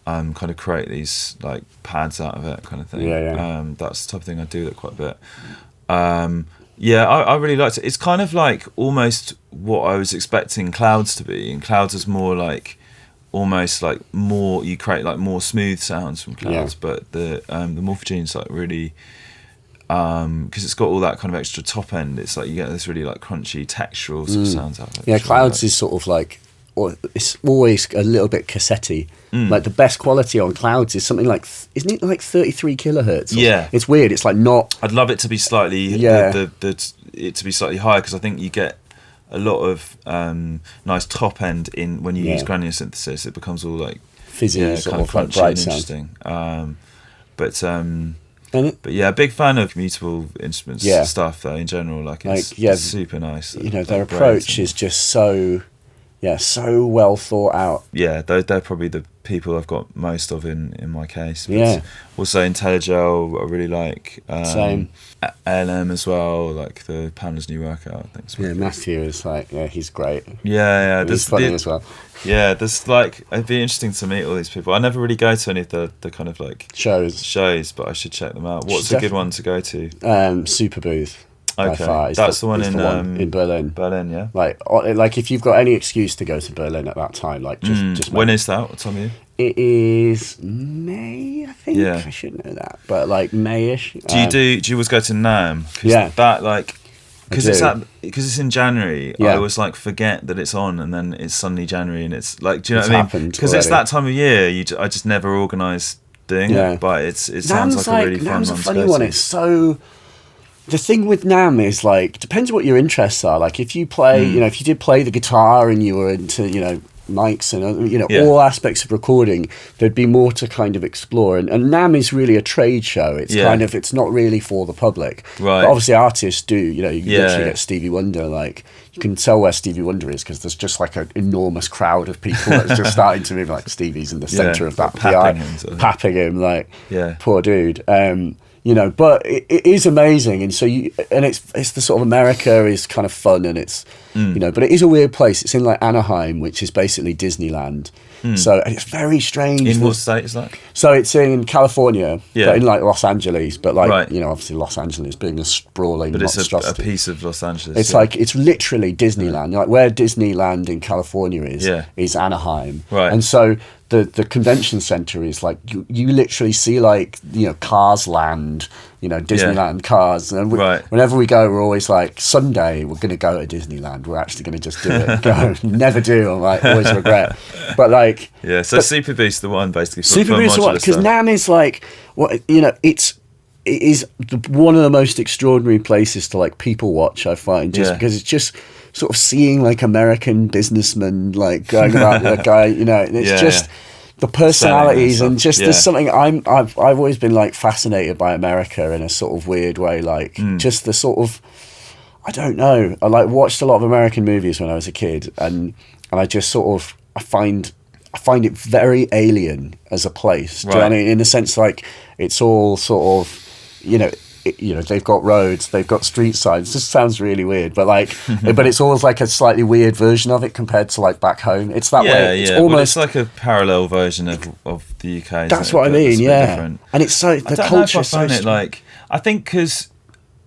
kind of create these like pads out of it kind of thing. That's the type of thing I do that quite a bit. I really liked it. It's kind of like almost what I was expecting Clouds to be. And Clouds is more like almost like more, you create like more smooth sounds from clouds, but the Morphogene's like really, because it's got all that kind of extra top end, it's like you get this really like crunchy textural sort of sounds out of it. Yeah, clouds is sort of like, or it's always a little bit cassette-y. Like the best quality on clouds is something like, isn't it like 33 kilohertz? Yeah, it's weird. It's like not. I'd love it to be slightly it to be slightly higher, because I think you get a lot of nice top end in when you use granular synthesis. It becomes all like fizzy, kind of crunchy and interesting. But yeah, big fan of mutable instruments stuff though in general. Like it's super nice. You know, their approach is just so well thought out. Yeah, they're probably the people I've got most of in my case. But also IntelliGel, I really like. Same. ALM as well, like the Pamela's new workout. I think. Yeah, Matthew is like, he's great. Yeah. He's funny as well. Yeah, there's like, it'd be interesting to meet all these people. I never really go to any of the kind of like shows, but I should check them out. What's a good one to go to? Super Booth. Okay, that's the one in Berlin. Berlin, yeah. Like if you've got any excuse to go to Berlin at that time, like just when is that? What time of year? It is May, I think. Yeah. I should know that, but like Mayish. Do you always go to NAMM? Yeah. That like, because it's in January. I always like forget that it's on, and then it's suddenly January, and it's like, do you know what I mean? Because it's that time of year. I just never organise doing it, but it sounds like a really fun one. NAMM's a funny one. It's so. The thing with NAMM is like, depends what your interests are. Like if you play, if you did play the guitar and you were into, mics and all aspects of recording, there'd be more to kind of explore. And NAMM is really a trade show. It's kind of, it's not really for the public. Right. But obviously artists do. You literally get Stevie Wonder. Like you can tell where Stevie Wonder is because there's just like an enormous crowd of people that's just starting to move. Like Stevie's in the centre of that, papping him. Like poor dude. But it is amazing, and it's the sort of America is kind of fun, and it's but it is a weird place. It's in like Anaheim, which is basically Disneyland. So and it's very strange. In what state is that? So it's in California, but in like Los Angeles, but like obviously Los Angeles being a sprawling, but it's a piece of Los Angeles. It's like it's literally Disneyland. Like where Disneyland in California is Anaheim, right? And so the convention center is like you literally see like Cars Land, Disneyland cars, and whenever we go, we're always like, Sunday we're going to go to Disneyland. We're actually going to just do it. Go, never do. I'm like, always regret. But like, so Super Boost the one basically. Super Boost the one because NAMM is like it is one of the most extraordinary places to like people watch. I find because it's just sort of seeing like American businessmen like going about the guy, it's just the personalities and just there's something I've always been like fascinated by America in a sort of weird way, like just the sort of, I don't know, I like watched a lot of American movies when I was a kid, and I just sort of I find it very alien as a place. Do you know what I mean? In the sense like it's all sort of they've got roads, they've got street signs. This sounds really weird, but like, but it's always like a slightly weird version of it compared to like back home. It's that way. It's almost it's like a parallel version of the UK. That's what I mean. Different. And it's so the culture. I find it like, I think because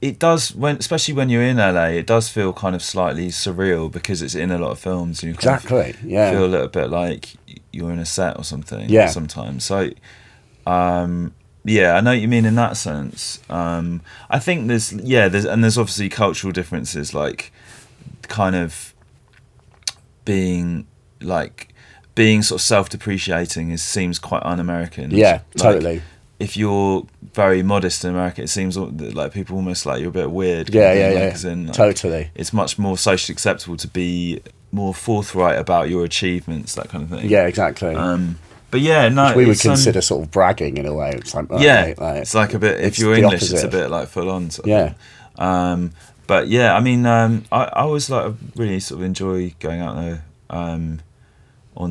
it does especially when you're in LA, it does feel kind of slightly surreal because it's in a lot of films. And you kind of feel a little bit like you're in a set or something. Sometimes. So. I know what you mean in that sense. I think there's obviously cultural differences, like kind of being sort of self-depreciating seems quite un-American. Yeah, totally. If you're very modest in America, it seems like people almost like you're a bit weird. Totally. It's much more socially acceptable to be more forthright about your achievements, that kind of thing. Yeah, exactly. But which we would consider sort of bragging in a way. It's like, it's like a bit. If you're English, it's a bit like full on. But I mean, I always like really sort of enjoy going out there on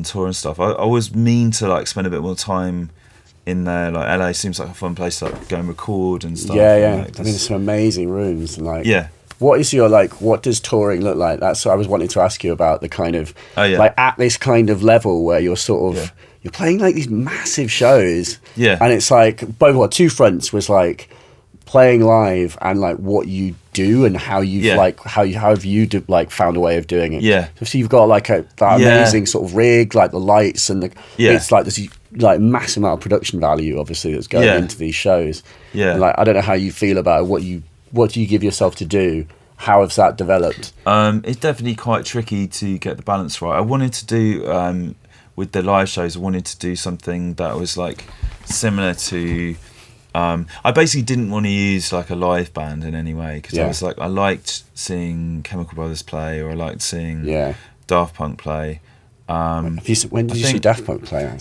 tour and stuff. I always mean to like spend a bit more time in there. Like LA seems like a fun place to like go and record and stuff. I mean, there's some amazing rooms and like What is your what does touring look like? That's what I was wanting to ask you about, the kind of like at this kind of level where you're sort of you're playing like these massive shows, and it's like both Two Fronts was like playing live and like what you do and how you've like how have you like found a way of doing it. So you've got like that amazing sort of rig, like the lights and the it's like this like massive amount of production value obviously that's going into these shows. And, like I don't know how you feel about it. What do you give yourself to do? How has that developed? It's definitely quite tricky to get the balance right. I wanted to do with the live shows, I wanted to do something that was like similar to I basically didn't want to use like a live band in any way, because I was like, I liked seeing Chemical Brothers play, or I liked seeing Daft Punk play. When did you see Daft Punk play?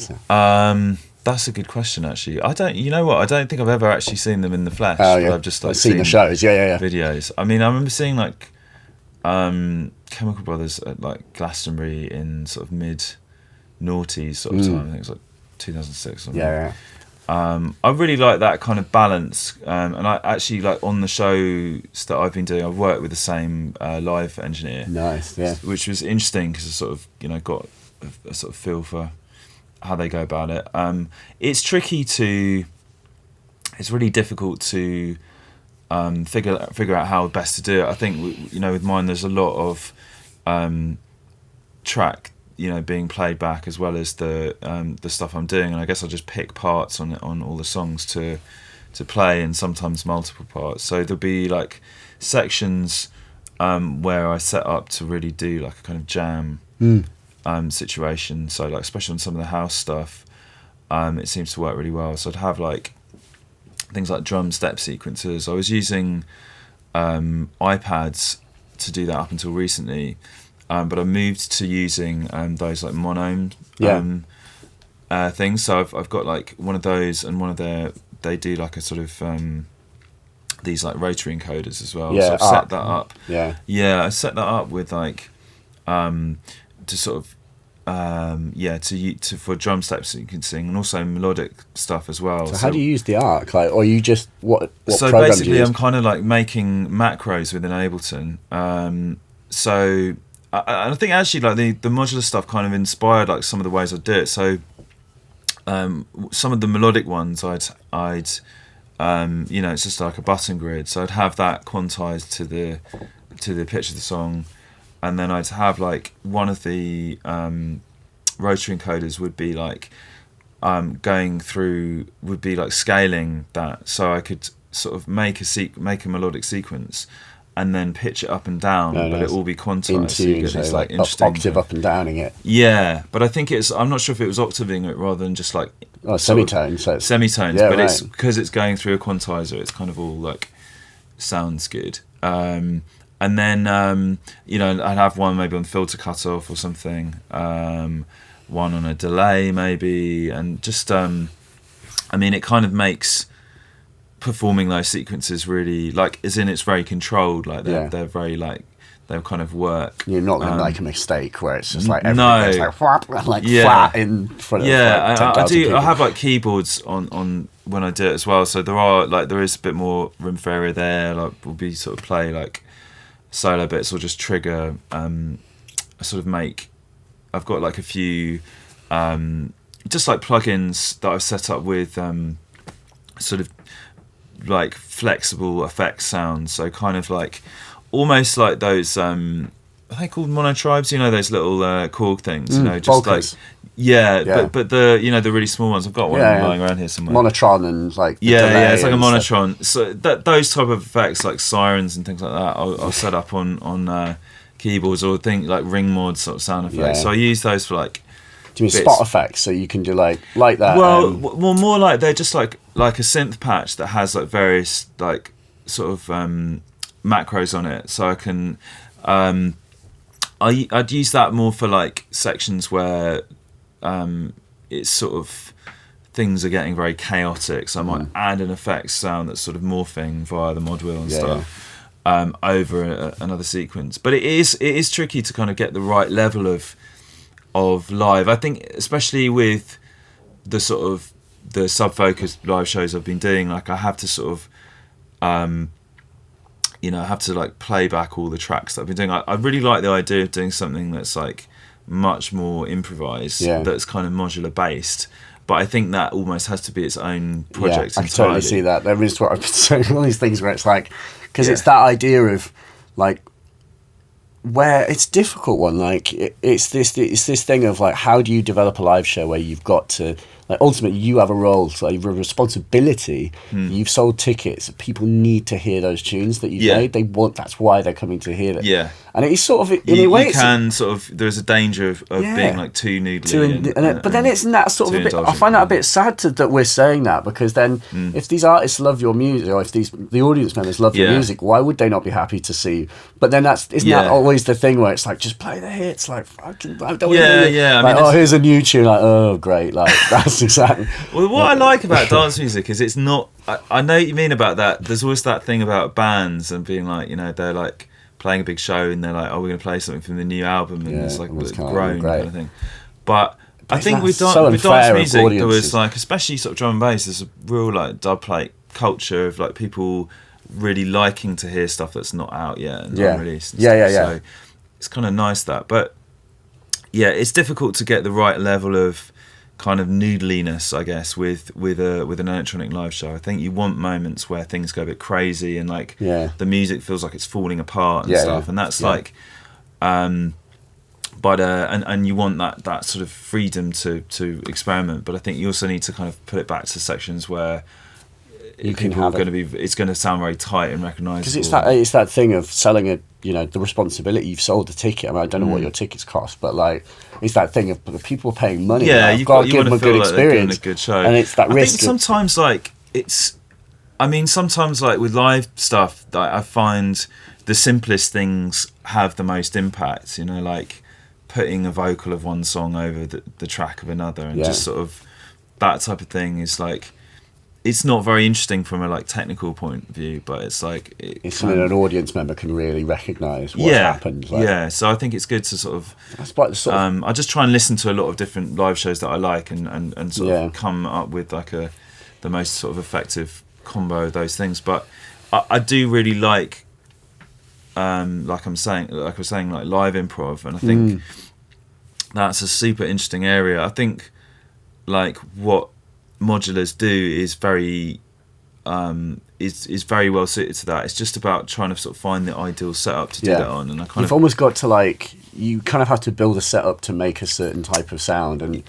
That's a good question, actually. You know what? I don't think I've ever actually seen them in the flesh. Oh, yeah. I've just like seen the shows, videos. I mean, I remember seeing like Chemical Brothers at like Glastonbury in sort of mid-noughties sort of time. I think it was like 2006 or something. I really like that kind of balance, and I actually like on the shows that I've been doing, I've worked with the same live engineer. Nice, which was interesting because I sort of got a sort of feel for how they go about it. It's tricky to, it's really difficult to figure out how best to do it. I think with mine there's a lot of track being played back as well as the stuff I'm doing, and I guess I just pick parts on all the songs to play, and sometimes multiple parts. So there'll be like sections where I set up to really do like a kind of jam situation. So like especially on some of the house stuff, it seems to work really well. So I'd have like things like drum step sequences. I was using iPads to do that up until recently. But I moved to using those like mono things. So I've got like one of those, and one of they do like a sort of these like rotary encoders as well. So I've set that up. I set that up with like to sort of to for drum step sequencing, and also melodic stuff as well. So how do you use the Arc? Like, or you just what so program basically do you use? I'm kind of like making macros within Ableton. So I think actually like the modular stuff kind of inspired like some of the ways I do it. So some of the melodic ones I'd it's just like a button grid. So I'd have that quantized to the pitch of the song, and then I'd have like one of the rotary encoders would be like would be like scaling that, so I could sort of make a melodic sequence and then pitch it up and down, but it will be quantized. So you get this like octave up and downing it. Yeah, but I think I'm not sure if it was octaving it rather than just like semitones. So semitones, but it's because it's going through a quantizer. It's kind of all like sounds good. And then I'd have one maybe on filter cutoff or something, one on a delay maybe, and just it kind of makes performing those sequences really like, as in it's very controlled, like they're very like they'll kind of work. You're not going to make a mistake where it's just like everything goes like whap, like flat in front of I do people. I have like keyboards on when I do it as well, so there is a bit more room for error there. Like we'll be sort of play like solo bits or just trigger I've got like a few just like plugins that I've set up with sort of like flexible effects sounds, so kind of like almost like those are they called monotribes, those little Korg things, just Volkers. Like but the the really small ones. I've got one lying around here somewhere. Monotron and like it's like a monotron. So those type of effects like sirens and things like that I'll set up on keyboards, or think like ring mod sort of sound effects. So I use those for like. Do you mean spot effects? So you can do like that? Well, more like they're just like a synth patch that has like various like sort of macros on it. So I can I'd use that more for like sections where it's sort of things are getting very chaotic. So I might add an effects sound that's sort of morphing via the mod wheel and stuff over another sequence. But it is tricky to kind of get the right level of live. I think especially with the sort of the sub-focused live shows I've been doing, like I have to sort of I have to like play back all the tracks that I've been doing. I really like the idea of doing something that's like much more improvised, that's kind of modular based, but I think that almost has to be its own project. I can totally see that. There is what I've been saying, all these things where it's like, because it's that idea of like, where it's a difficult one, like it's this thing of like, how do you develop a live show where you've got to, like, ultimately you have a role, so you have a responsibility. You've sold tickets, people need to hear those tunes that you've made. That's why they're coming to hear it. And it's sort of, in a way, you can sort of, there's a danger of being like too noodly. But then it's that sort of a bit, I find that a bit sad that we're saying that, because then if these artists love your music, or if the audience members love your music, why would they not be happy to see you? But then isn't that always the thing where it's like, just play the hits, like, fucking, I don't like, oh, here's a new tune, like, oh, great, like, that's exactly. Well, what I like about dance music is it's not, I know what you mean about that. There's always that thing about bands and being like, they're like playing a big show and they're like, oh, we're going to play something from the new album, and it's like grown kind of thing. But I think with dance music, there was like, especially sort of drum and bass, there's a real like dub plate culture of like people really liking to hear stuff that's not out yet and unreleased. So it's kind of nice that, but it's difficult to get the right level of kind of noodliness, I guess, with an electronic live show. I think you want moments where things go a bit crazy and like the music feels like it's falling apart and stuff, and that's like but and you want that sort of freedom to experiment, but I think you also need to kind of put it back to sections where it's going to sound very tight and recognizable, because it's that thing of selling the responsibility. You've sold the ticket. I mean, I don't know what your tickets cost, but like, it's that thing of the people paying money. You've got to give them a good experience, a good show, and it's that risk. I think sometimes like sometimes like with live stuff, like, I find the simplest things have the most impact. Like putting a vocal of one song over the track of another, and just sort of that type of thing is like, it's not very interesting from a like technical point of view, but it's like it's something an audience member can really recognise what's happened. Like. So I think it's good to sort of. That's like I just try and listen to a lot of different live shows that I like, and sort of come up with like the most sort of effective combo of those things. But I do really like I was saying, like live improv, and I think that's a super interesting area. I think like what Modulars do is very is very well suited to that. It's just about trying to sort of find the ideal setup to do that on, and you've almost got to like, you kind of have to build a setup to make a certain type of sound, and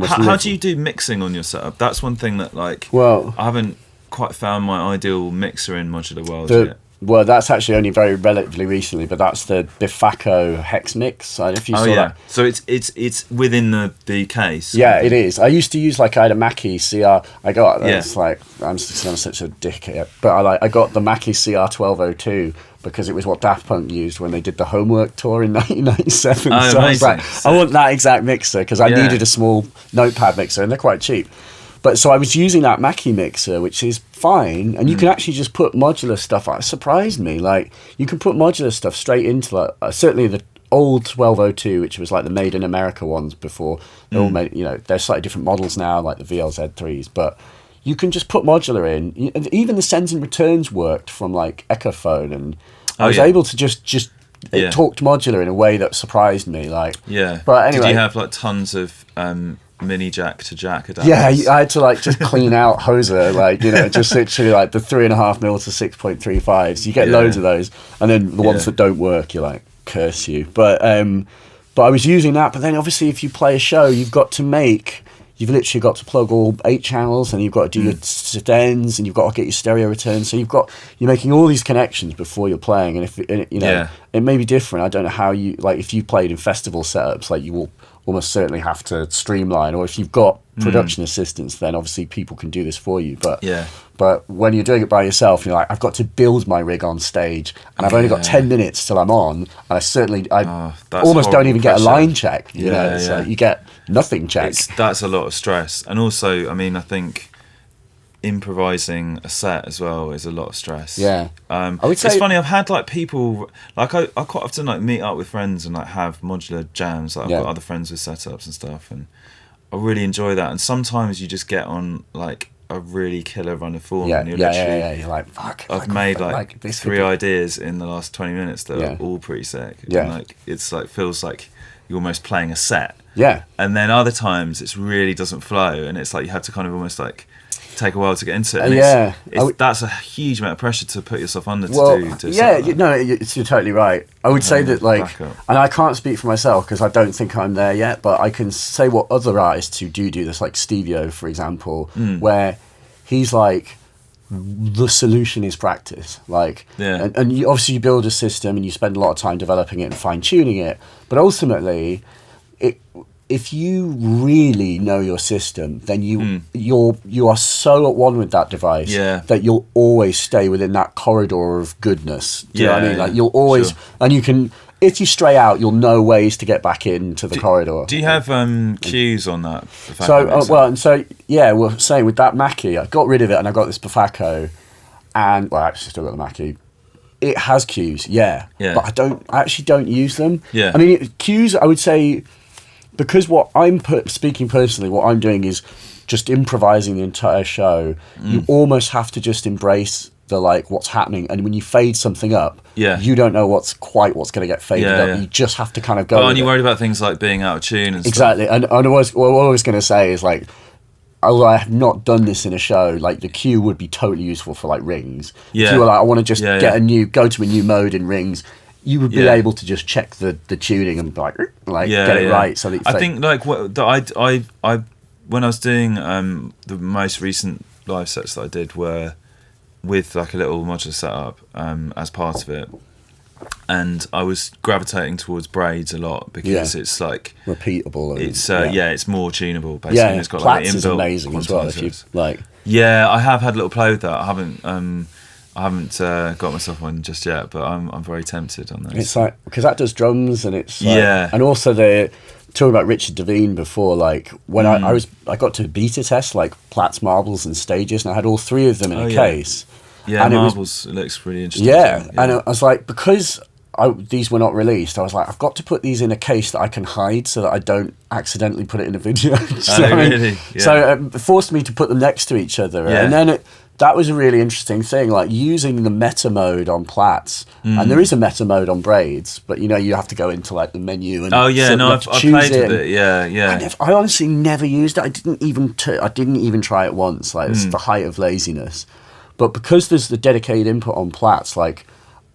how do you do mixing on your setup? That's one thing that like, I haven't quite found my ideal mixer in Modular World yet. Well, that's actually only very relatively recently, but that's the Bifaco Hex Mix. If you saw that. So it's within the case. Yeah, it is. I used to use I had a Mackie CR. I got it's like I'm such a dickhead, but I got the Mackie CR 1202 because it was what Daft Punk used when they did the Homework tour in 1997. Oh, so I was like, I want that exact mixer because I needed a small notepad mixer, and they're quite cheap. But so I was using that Mackie mixer, which is fine, and you can actually just put modular stuff. It surprised me. Like, you can put modular stuff straight into certainly the old 1202, which was like the Made in America ones before. They're all made, they're slightly different models now, like the VLZ3s, but you can just put modular in. Even the sends and returns worked from like Echophone, and I was able to just it talked modular in a way that surprised me. Like, but anyway, did you have like tons of mini jack to jack adapters? Yeah, I had to like just clean out Hoser, like, just literally like the 3.5mm to 6.35s. You get loads of those, and then the ones that don't work, you're like, curse you. But I was using that. But then obviously, if you play a show, you've literally got to plug all 8 channels, and you've got to do your sedens, and you've got to get your stereo return. So you're making all these connections before you're playing, and it may be different. I don't know how you, like, if you played in festival setups, like, you will almost certainly have to streamline, or if you've got production assistants, then obviously people can do this for you. But when you're doing it by yourself, you're like, I've got to build my rig on stage, and I've only got 10 minutes till I'm on, and I almost don't even get a line check. Like you get nothing checked. That's a lot of stress, and also, I mean, I think improvising a set as well is a lot of stress. I would say, it's funny, I've had like people, like I quite often like meet up with friends and like have modular jams, like I've got other friends with setups and stuff, and I really enjoy that. And sometimes you just get on like a really killer run of form, and you're literally you're like, fuck, I've made like 3 ideas in the last 20 minutes that are all pretty sick, and like it's like feels like you're almost playing a set. Yeah. And then other times it really doesn't flow, and it's like you have to kind of almost like take a while to get into it. And that's a huge amount of pressure to put yourself under to do. You're totally right. I would say that, like, and I can't speak for myself because I don't think I'm there yet, but I can say what other artists who do this, like Stevie-O, for example, where he's like, the solution is practice. Like, and you, obviously you build a system and you spend a lot of time developing it and fine-tuning it, but ultimately, if you really know your system, then you are so at one with that device that you'll always stay within that corridor of goodness. Do you know what I mean? Like, you'll always, and you can, if you stray out, you'll know ways to get back into the corridor. Do you have cues on that? We're saying with that Mackie, I got rid of it and I got this Bafako, and I actually still got the Mackie. It has cues, but I actually don't use them. I mean, cues, I would say, because what I'm speaking personally, what I'm doing is just improvising the entire show. You almost have to just embrace the, like, what's happening, and when you fade something up, you don't know what's going to get faded up. You just have to kind of go. But aren't you worried about things like being out of tune and exactly? Stuff? And what I was going to say is, like, although I have not done this in a show, like, the cue would be totally useful for, like, rings. If you were like, I want to just go to a new mode in rings, you would be able to just check the tuning and get it right. So that I think like I when I was doing the most recent live sets that I did were with like a little modular setup as part of it, and I was gravitating towards braids a lot because it's like repeatable. And, it's it's more tunable basically. And it's got like Platts is amazing as well. If you like, I have had a little play with that. I haven't got myself on just yet, but I'm very tempted on those. It's like, because that does drums, and it's like, and also the talking about Richard Devine before, like when I got to beta test like Platts marbles and stages, and I had all three of them in a case. Yeah, and marbles looks really interesting. Yeah, and I was like, because these were not released, I was like, I've got to put these in a case that I can hide so that I don't accidentally put it in a video. Really? Yeah. So it forced me to put them next to each other, and then that was a really interesting thing, like using the meta mode on Platts, and there is a meta mode on braids, but you have to go into like the menu and I've played with it. I honestly never used it. I didn't even try it once. Like, it's the height of laziness. But because there's the dedicated input on Platts, like,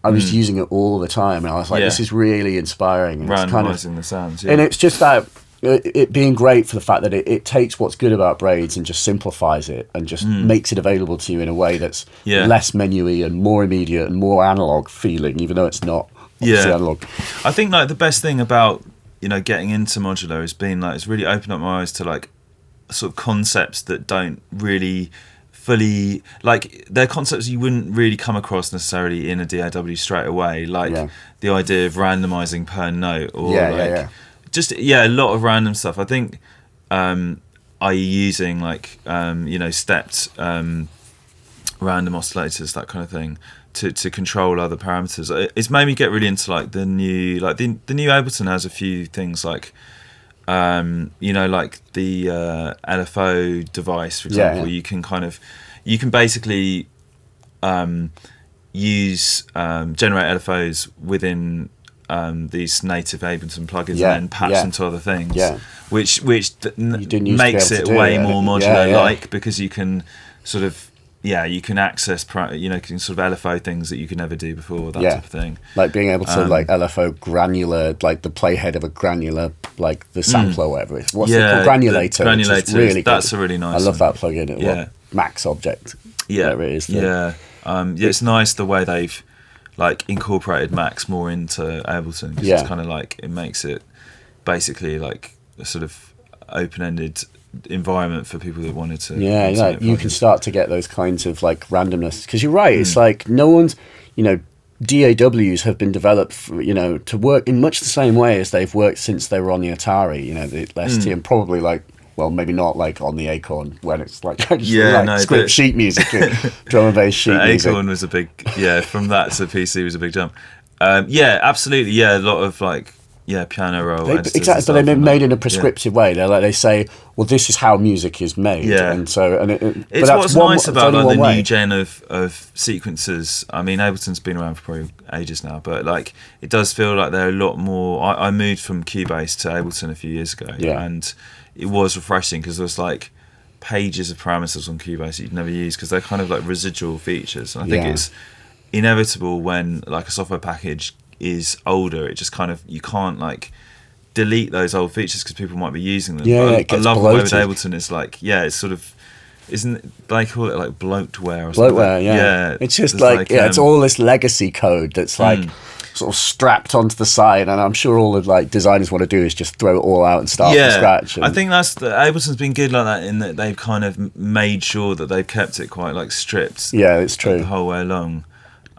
I was using it all the time, and I was like, this is really inspiring. And randomizing the sounds, and it's just that it being great for the fact that it takes what's good about braids and just simplifies it and just makes it available to you in a way that's less menu-y and more immediate and more analog feeling, even though it's not analog. I think like the best thing about getting into modular has been like it's really opened up my eyes to like sort of concepts that don't really fully, like, they're concepts you wouldn't really come across necessarily in a DAW straight away, like the idea of randomizing per note, or just a lot of random stuff. I think i.e. using like stepped random oscillators, that kind of thing, to control other parameters. It's made me get really into like the new Ableton has a few things like like the LFO device, for example. You can basically use generate LFOs within these native Ableton plugins and then patch them to other things, which makes it way more modular-like, because you can sort of you can access can sort of LFO things that you could never do before, that type of thing, like being able to like LFO granular, like the playhead of a granular, like the sampler or whatever it's what's it called, granulator. Granulator, really that's a really nice I love one. that plugin. Max Object, whatever it is. It's nice the way they've like incorporated Max more into Ableton, because it's kind of like it makes it basically like a sort of open-ended environment for people that wanted to you can start to get those kinds of like randomness, because you're right, it's like no one's DAWs have been developed for, to work in much the same way as they've worked since they were on the Atari, the ST, and probably like, well, maybe not like on the Acorn when it's like script sheet music, drum and bass sheet music. Acorn was a big from that to PC was a big jump. Absolutely, a lot of like piano roll. Exactly, but they're made in a prescriptive way. They say, well, this is how music is made. Yeah, and so it's what's nice about like the new gen of sequencers. I mean, Ableton's been around for probably ages now, but like it does feel like they're a lot more. I moved from Cubase to Ableton a few years ago, and it was refreshing because there was like pages of parameters on Cubase that you'd never use because they're kind of like residual features. And I think it's inevitable when like a software package is older, it just kind of, you can't like delete those old features because people might be using them. It gets I love bloated. the way with Ableton it's like, it's sort of, isn't they call it like bloatware or Bloatware, something? Yeah, it's just like it's all this legacy code that's like sort of strapped onto the side, and I'm sure all the like designers want to do is just throw it all out and start from scratch. I think Ableton's been good like that in that they've kind of made sure that they've kept it quite like stripped. Yeah, it's true. The whole way along.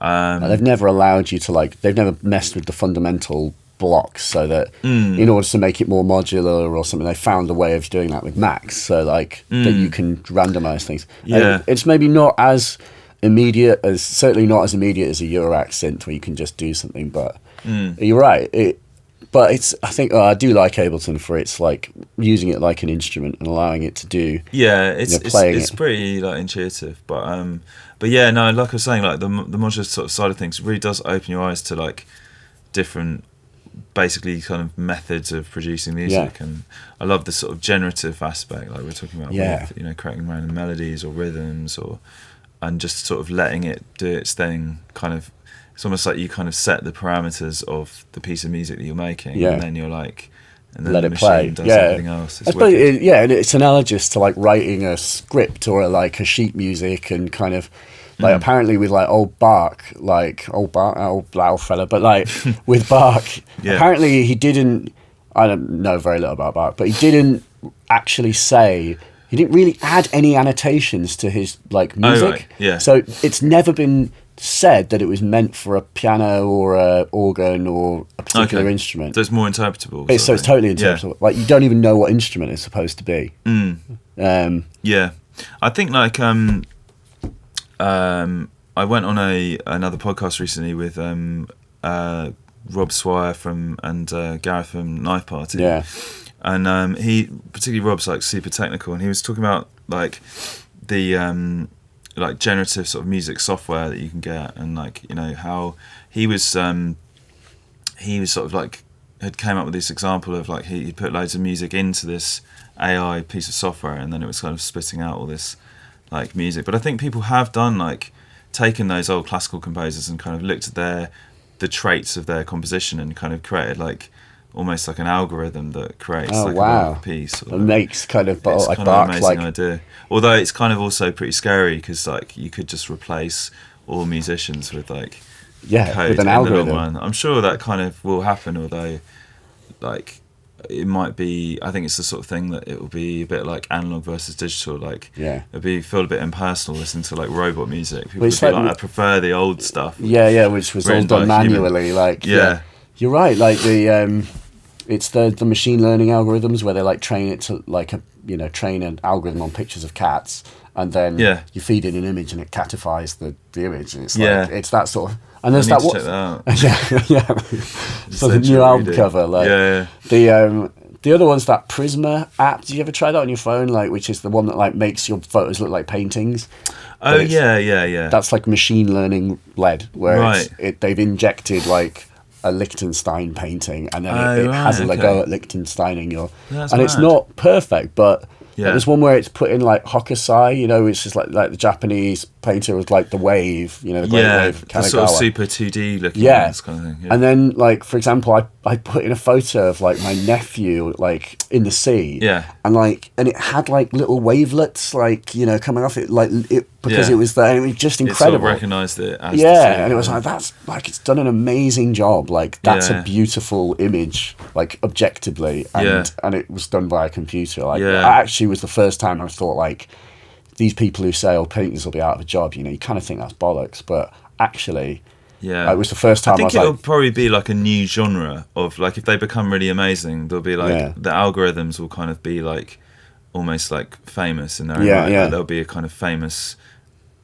They've never allowed you to like. They've never messed with the fundamental blocks, so that in order to make it more modular or something, they found a way of doing that with Max, so like that you can randomize things. Yeah, it's maybe not as immediate as certainly not as immediate as a Eurorack synth where you can just do something. But you're right. But it's. I think I do like Ableton for its like using it like an instrument and allowing it to do. Yeah, it's pretty like intuitive, but yeah, no, like I was saying, like the modular sort of side of things really does open your eyes to like different, basically kind of methods of producing music, and I love the sort of generative aspect, like we're talking about, with, creating random melodies or rhythms, and just sort of letting it do its thing. Kind of, it's almost like you kind of set the parameters of the piece of music that you're making, and then you're like. And then let the it play. Does everything else. I suppose and it's analogous to like writing a script or like a sheet music, and kind of like apparently with like old loud fella, but like with Bach, apparently he didn't. I don't know very little about Bach, but he didn't actually say. He didn't really add any annotations to his like music. Oh, right. Yeah. So it's never been said that it was meant for a piano or a organ or a particular instrument. So it's more interpretable. It's totally interpretable. Yeah. Like you don't even know what instrument it's supposed to be. Yeah, I think like I went on another podcast recently with Rob Swire and Gareth from Knife Party. Yeah. And he, particularly Rob's like super technical, and he was talking about like the like generative sort of music software that you can get, and like how he was sort of like had came up with this example of like he put loads of music into this AI piece of software, and then it was kind of spitting out all this like music. But I think people have done like taken those old classical composers and kind of looked at the traits of their composition and kind of created like almost like an algorithm that creates a piece. It makes kind of it's like kind of an amazing like idea. Although it's kind of also pretty scary because like you could just replace all musicians with like code with an in algorithm. the long run. I'm sure that kind of will happen, although like it might be. I think it's the sort of thing that it will be a bit like analog versus digital. Like it'll feel a bit impersonal listening to like robot music. People would be like, I prefer the old stuff. Which was all done manually. You're right. Like it's the machine learning algorithms where they like train it to like train an algorithm on pictures of cats, and then you feed it an image and it catifies the image, and it's like it's that sort of. And there's that what? So the new album cover, like the other one's that Prisma app. Did you ever try that on your phone? Like, which is the one that like makes your photos look like paintings. Oh yeah. That's like machine learning led, where they've injected like a Liechtenstein painting, and then it has a go at Liechtensteining it's not perfect, but there's one where it's put in like Hokusai, which is like the Japanese painter was like the wave, the great wave Kanagawa. The sort of super 2D looking kind of thing. And then like for example I put in a photo of like my nephew like in the sea, and it had like little wavelets like coming off it, like it because it was there, and it was just incredible. It sort of recognised it as and it was like, that's like, it's done an amazing job, like that's a beautiful image, like objectively, and it was done by a computer. Like I actually was the first time I thought like, these people who say painters will be out of a job, you kind of think that's bollocks, but actually it was the first time I think it'll probably be like a new genre of like, if they become really amazing, there'll be like the algorithms will kind of be like almost like famous in their own right. Like, there'll be a kind of famous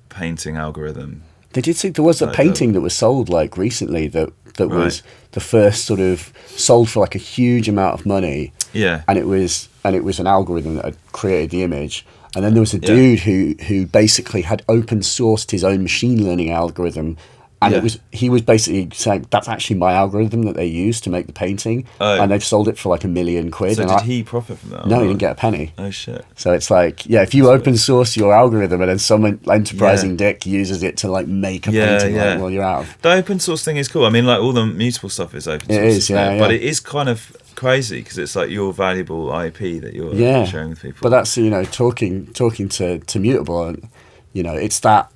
painting algorithm. They did say there was a painting that was sold like recently that that was the first sort of sold for like a huge amount of money. Yeah. And it was an algorithm that had created the image. And then there was a dude who basically had open sourced his own machine learning algorithm. And he was basically saying, that's actually my algorithm that they used to make the painting. Oh. And they've sold it for like £1 million. So did he profit from that? No, he didn't get a penny. Oh, shit. So it's like, if you open source your algorithm and then some enterprising dick uses it to like make a painting, like, well, you're out. The open source thing is cool. I mean, like all the mutable stuff is open source. It is, But it is kind of crazy because it's like your valuable IP that you're sharing with people. But that's, talking to mutable, and, it's that,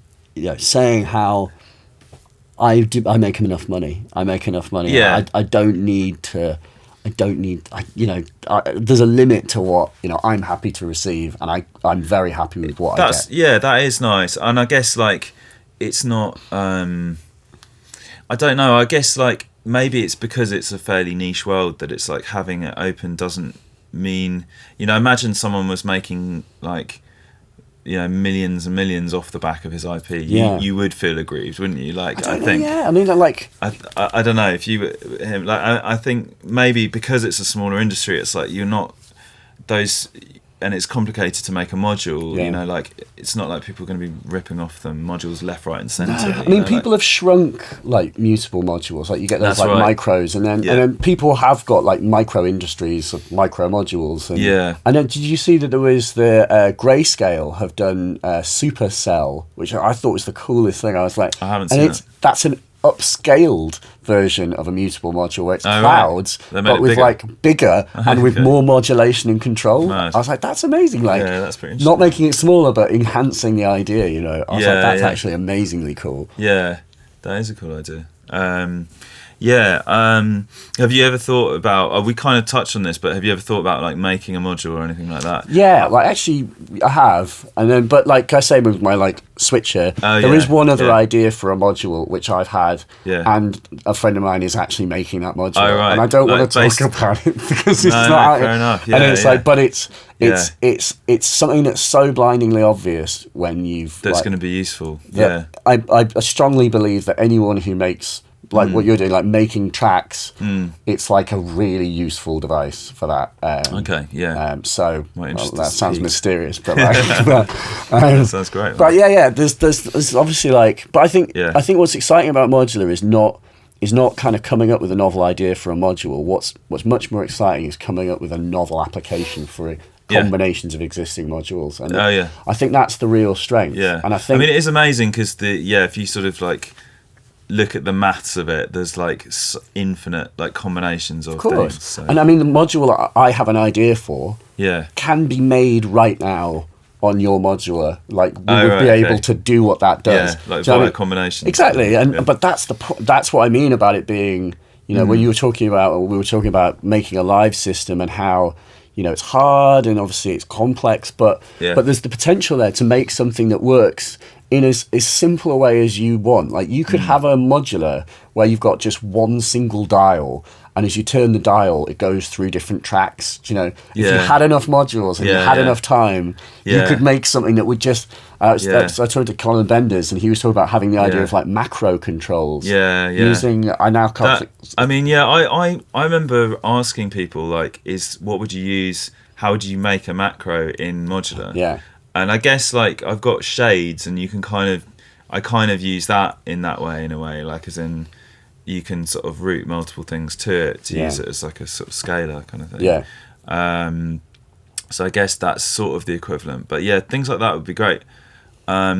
saying how I make enough money. I make enough money. Yeah. I don't need to. There's a limit to what I'm happy to receive, and I'm very happy with what I get. Yeah, that is nice, and I guess like it's not. I don't know. I guess like maybe it's because it's a fairly niche world that it's like having it open doesn't mean. Imagine someone was making like. Millions and millions off the back of his IP. You would feel aggrieved, wouldn't you? Like I think. Yeah, I mean, like I don't know if you him like I think maybe because it's a smaller industry, it's like you're not those, and it's complicated to make a module. Like it's not like people are going to be ripping off them modules left, right, and centre. No, I mean, people have shrunk like mutable modules. Like you get those micros, and then people have got like micro industries of micro modules. And then did you see that there was the Grayscale have done Supercell, which I thought was the coolest thing. I was like, I haven't seen that's an upscaled version of a mutable module where it's clouds, but with bigger. Like bigger and with more modulation and control. Nice. I was like, that's amazing. Like, that's pretty interesting. Not making it smaller, but enhancing the idea. I was like, that's actually amazingly cool. Yeah, that is a cool idea. Have you ever thought about? We kind of touched on this, but have you ever thought about like making a module or anything like that? Yeah, like actually, I have, and then but like I say with my like switcher, there is one other idea for a module which I've had, and a friend of mine is actually making that module, and I don't want to talk about it because it's not. Fair enough. And it's like, but it's something that's so blindingly obvious when you've that's going to be useful. I strongly believe that anyone who makes like what you're doing, like making tracks, it's like a really useful device for that. So that sounds mysterious, but like, that sounds great. But there's obviously like, but I think what's exciting about modular is not kind of coming up with a novel idea for a module. What's much more exciting is coming up with a novel application for combinations of existing modules. And I think that's the real strength. And I mean, it is amazing because if you sort of like look at the maths of it, there's like infinite like combinations of things. So. And I mean, the module I have an idea for can be made right now on your modular. Like we would be able to do what that does. Like via combinations. Exactly, and but that's what I mean about it being. When we were talking about making a live system and how it's hard and obviously it's complex, but there's the potential there to make something that works in as simple a way as you want. Like you could have a modular where you've got just one single dial, and as you turn the dial, it goes through different tracks. If you had enough modules and you had enough time, you could make something that would just. I talked to Colin Benders, and he was talking about having the idea of like macro controls. Using I remember asking people like, what would you use? How would you make a macro in modular? Yeah. And I guess like I've got shades, and you can I kind of use that in a way, like as in you can sort of route multiple things to it to use it as like a sort of scalar kind of thing. Yeah. So I guess that's sort of the equivalent. But things like that would be great. I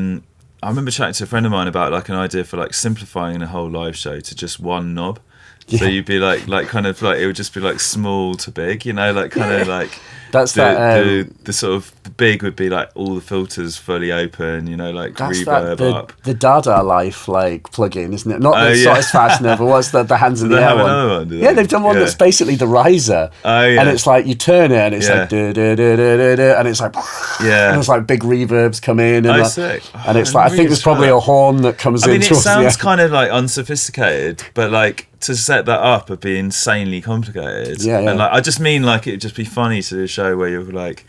remember chatting to a friend of mine about like an idea for like simplifying a whole live show to just one knob. So you'd be like kind of like it would just be like small to big, like kind of like that's the sort of the big would be like all the filters fully open, like reverb up. The Dada Life like plugin, isn't it? Not the Satisfaction, but what's the hands in the air one? They've done one that's basically the riser. And it's like you turn it and it's like and it's like and it's like big reverbs come in and sick. And it's like I think there's probably a horn that comes in. I mean, it sounds kind of like unsophisticated, but like to set that up would be insanely complicated. And like I just mean like it'd just be funny to do a show where you're like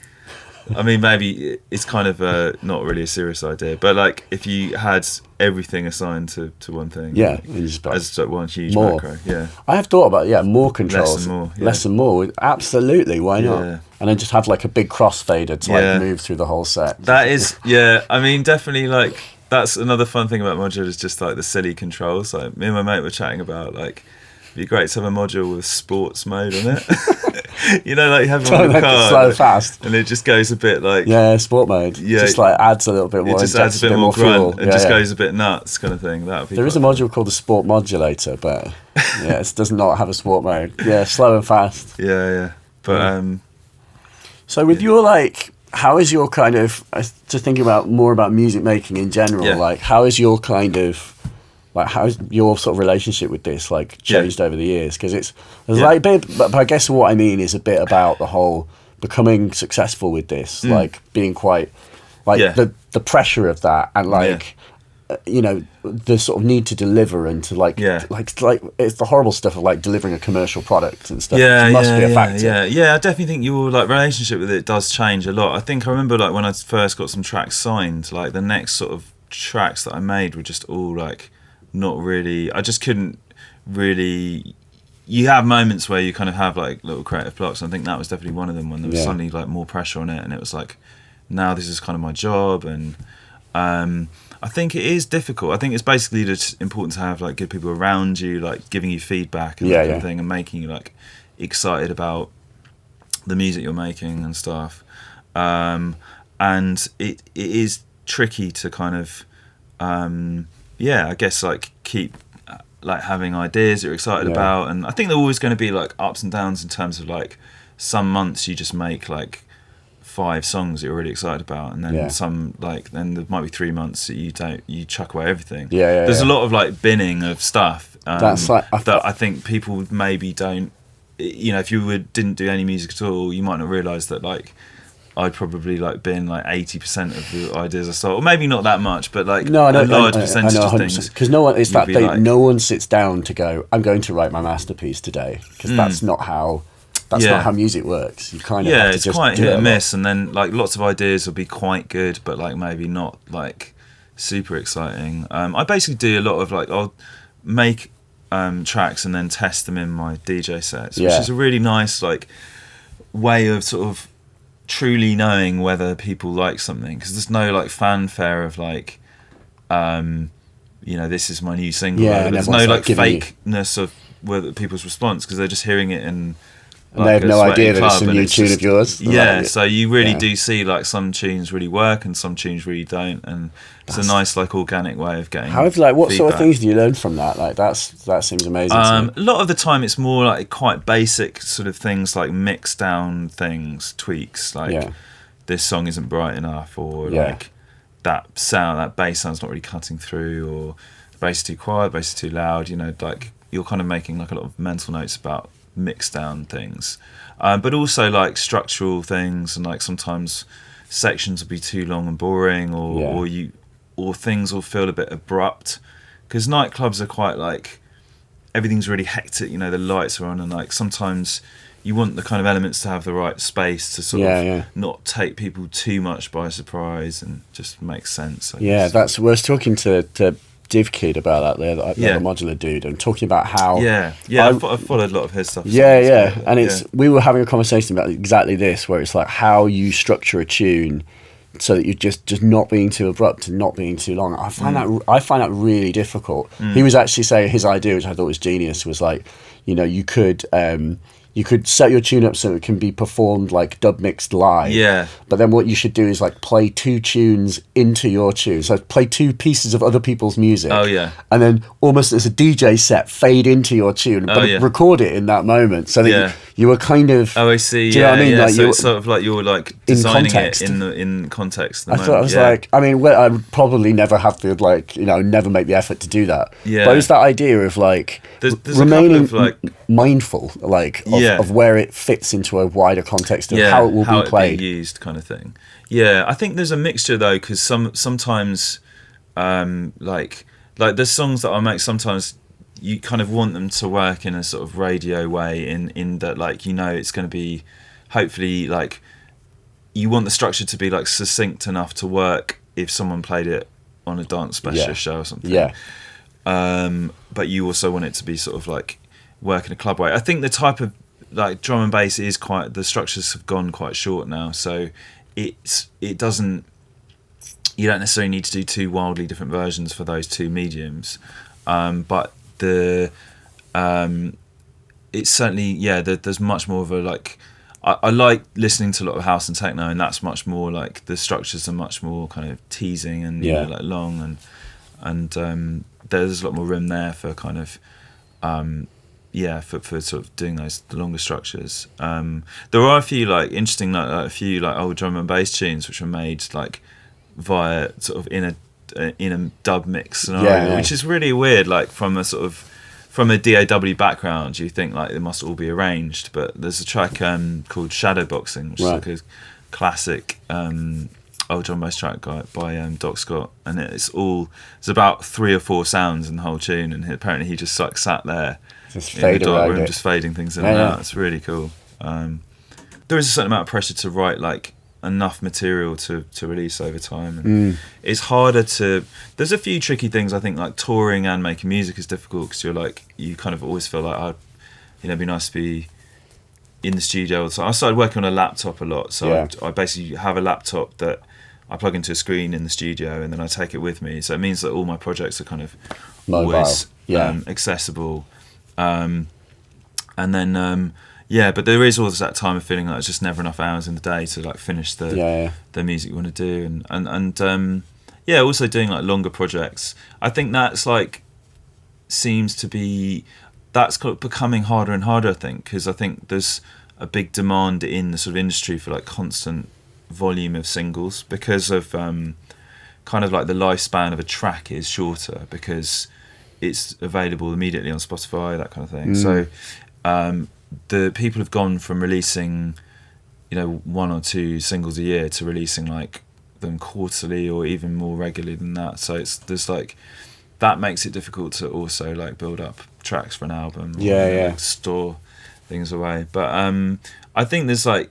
I mean, maybe it's kind of not really a serious idea, but like if you had everything assigned to one thing, and just as like one huge more. macro, I have thought about more controls, less and more, absolutely, why not? And then just have like a big crossfader to like move through the whole set. That is, I mean, definitely like that's another fun thing about Modular is just like the silly controls. Like me and my mate were chatting about like it'd be great to have a module with sports mode on it. You know, like you have one in the car, slow, fast, and it just goes a bit like sport mode. Just like adds a little bit more. It just adds a bit more fuel. Grunt and just goes a bit nuts, kind of thing. There is a module called the sport modulator, but it does not have a sport mode. Slow and fast. But so with your like, how is your kind of to think about more about music making in general? Like, how is your kind of like how's your sort of relationship with this like changed over the years? Because it's like but I guess what I mean is a bit about the whole becoming successful with this, like being quite like the pressure of that, and like you know, the sort of need to deliver and to like it's the horrible stuff of like delivering a commercial product and stuff. It must be a factor. I definitely think your like relationship with it does change a lot. I think I remember like when I first got some tracks signed, like the next sort of tracks that I made were just all like not really, I just couldn't really, you have moments where you kind of have like little creative blocks, and I think that was definitely one of them when there was suddenly like more pressure on it, and it was like, now this is kind of my job. And I think it is difficult. I think it's basically just important to have like good people around you, like giving you feedback and that kind of thing, and making you like excited about the music you're making and stuff. And it is tricky to kind of I guess like keep like having ideas that you're excited about, and I think there are always going to be like ups and downs in terms of like some months you just make like 5 songs that you're really excited about, and then some like then there might be 3 months that you chuck away everything. There's a lot of like binning of stuff that's like that I think people maybe don't, you know, if you didn't do any music at all, you might not realise that like I'd probably like bin like 80% of the ideas I saw, or maybe not that much, but like a large percentage of things. Because no one, it's that thing. Like, no one sits down to go, I'm going to write my masterpiece today, because that's not how music works. You kind of have to it's just quite do hit it and miss, and then like lots of ideas will be quite good, but like maybe not like super exciting. I basically do a lot of like I'll make tracks and then test them in my DJ sets, which is a really nice like way of sort of truly knowing whether people like something, because there's no like fanfare of like you know, this is my new single. There's no like fakeness of whether people's response, because they're just hearing it in and they have no idea that it's a new tune of yours. So you really do see like some tunes really work and some tunes really don't, and it's a nice like organic way of getting what feedback. Sort of things do you learn from that? Like that seems amazing to me. A lot of the time it's more like quite basic sort of things, like mix down things, tweaks, like this song isn't bright enough, or like that bass sound's not really cutting through, or the bass is too quiet, the bass is too loud, you know, like you're kind of making like a lot of mental notes about mix down things, but also like structural things, and like sometimes sections will be too long and boring, or things will feel a bit abrupt, because nightclubs are quite like everything's really hectic, you know, the lights are on, and like sometimes you want the kind of elements to have the right space to sort of not take people too much by surprise and just make sense. I guess. I was talking to Div Kid about that the Modular dude, and talking about how I've followed a lot of his stuff. And it's we were having a conversation about exactly this, where it's like how you structure a tune so that you're just not being too abrupt and not being too long. I find that really difficult. He was actually saying his idea, which I thought was genius, was like, you know, you could set your tune up so it can be performed like dub mixed live. But then what you should do is like play 2 tunes into your tune. So play 2 pieces of other people's music. And then almost as a DJ set, fade into your tune, but record it in that moment, so that you were kind of. I see. Do you know what I mean? Like so it's sort of like you're like designing it in context. I thought I was like, I mean, I would probably never have to like, you know, never make the effort to do that. But it's that idea of like there's remaining a couple of, like, mindful, like of where it fits into a wider context of how it will be played, used, kind of thing. I think there's a mixture though, because sometimes like there's songs that I make, sometimes you kind of want them to work in a sort of radio way, in that, like, you know, it's going to be hopefully like you want the structure to be like succinct enough to work if someone played it on a dance specialist show or something. Yeah. But you also want it to be sort of like work in a club way. I think the type of like drum and bass is quite, the structures have gone quite short now, so it doesn't, you don't necessarily need to do two wildly different versions for those two mediums, but it's certainly there's much more of a like, I like listening to a lot of house and techno, and that's much more like the structures are much more kind of teasing and like long, and there's a lot more room there for kind of for sort of doing the longer structures. There are a few like interesting like a few like old drum and bass tunes which were made like via sort of in a dub mix scenario, which is really weird. Like from a DAW background, you think like they must all be arranged, but there's a track called Shadowboxing, which is like a classic old drum bass track by Doc Scott, and it's about 3 or 4 sounds in the whole tune, and apparently he just like sat there just in the dark room just fading things in and out. It's really cool. There is a certain amount of pressure to write like enough material to release over time, and it's harder to, there's a few tricky things. I think like touring and making music is difficult because you kind of always feel like it'd be nice to be in the studio. So I started working on a laptop a lot, so I basically have a laptop that I plug into a screen in the studio and then I take it with me, so it means that all my projects are kind of mobile, always accessible, and then but there is always that time of feeling like there's just never enough hours in the day to like finish the music you want to do, and also doing like longer projects. I think that's like seems to be, that's kind of becoming harder and harder, I think, because I think there's a big demand in the sort of industry for like constant volume of singles, because of kind of like the lifespan of a track is shorter because it's available immediately on Spotify, that kind of thing. So the people have gone from releasing 1 or 2 singles a year to releasing like them quarterly or even more regularly than that. So there's like, that makes it difficult to also like build up tracks for an album, like store things away. But I think there's like,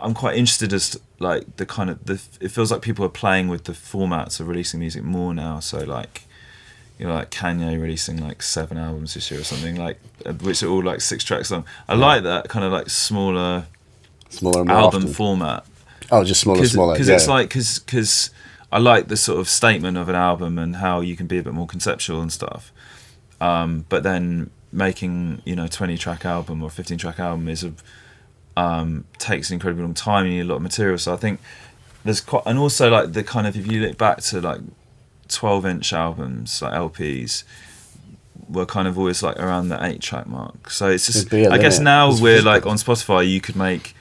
I'm quite interested as to, like the kind of it feels like people are playing with the formats of releasing music more now. So like, like Kanye releasing like 7 albums this year or something, like which are all like 6 tracks long. I like that kind of like smaller album often. format. Oh, just smaller. Because it's like, because I like the sort of statement of an album and how you can be a bit more conceptual and stuff. But then making 20-track album or 15-track album takes an incredibly long time. You need a lot of material. So I think there's quite, and also like the kind of, if you look back to like 12-inch albums, like LPs, were kind of always like around the 8-track mark. So it's just, I guess now we're like on Spotify, you can make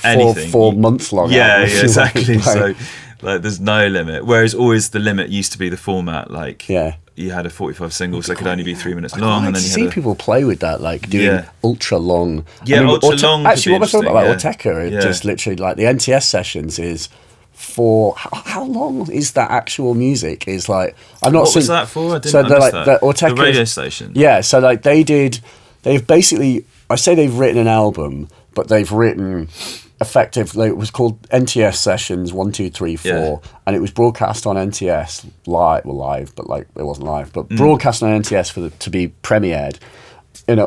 anything. 4 months long. Yeah, exactly. So like there's no limit. Whereas always the limit used to be the format. Like you had a 45 single, so it could only be 3 minutes long, and then you see people play with that, like doing ultra long. Ultra long. Actually, what was I talking about? Like Ortega, just literally like the NTS sessions is. For how long is that actual music? Is like, I'm not. What was that for? I didn't understand. Like the radio station. Yeah, so like they've basically, I say they've written an album, but they've written effectively, it was called NTS Sessions 1, 2, 3, 4, and it was broadcast on NTS live, but like it wasn't live, but broadcast on NTS to be premiered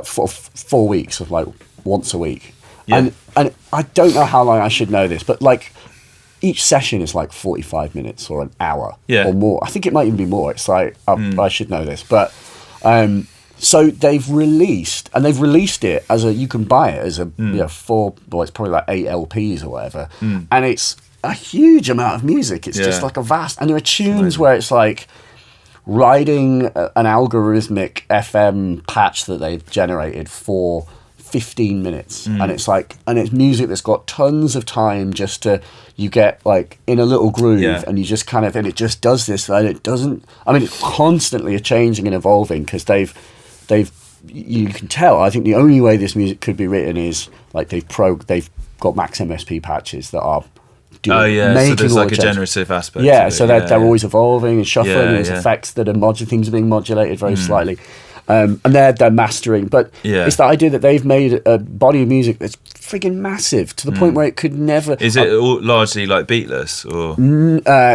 for 4 weeks of like once a week. And I don't know how long I should know this, but like, each session is like 45 minutes or an hour or more. I think it might even be more. It's like, I should know this. But so they've released it as you can buy it as a it's probably like 8 LPs or whatever. And it's a huge amount of music. It's just like a vast, and there are tunes where it's like riding an algorithmic FM patch that they've generated for 15 minutes, and it's like, and it's music that's got tons of time just to, you get like in a little groove, and you just kind of, and it just does this, and it doesn't, I mean, it's constantly changing and evolving, because they've you can tell, I think the only way this music could be written is like they've got max MSP patches that are so there's like a generative aspect. They're always evolving and shuffling. There's effects that are things are being modulated very slightly. and they're mastering. But Yeah. it's the idea that they've made a body of music that's friggin' massive to the point where it could never. Is it all largely like beatless or?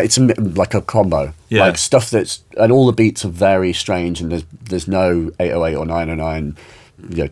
It's like a combo, Yeah. like stuff and all the beats are very strange, and there's no 808 or 909.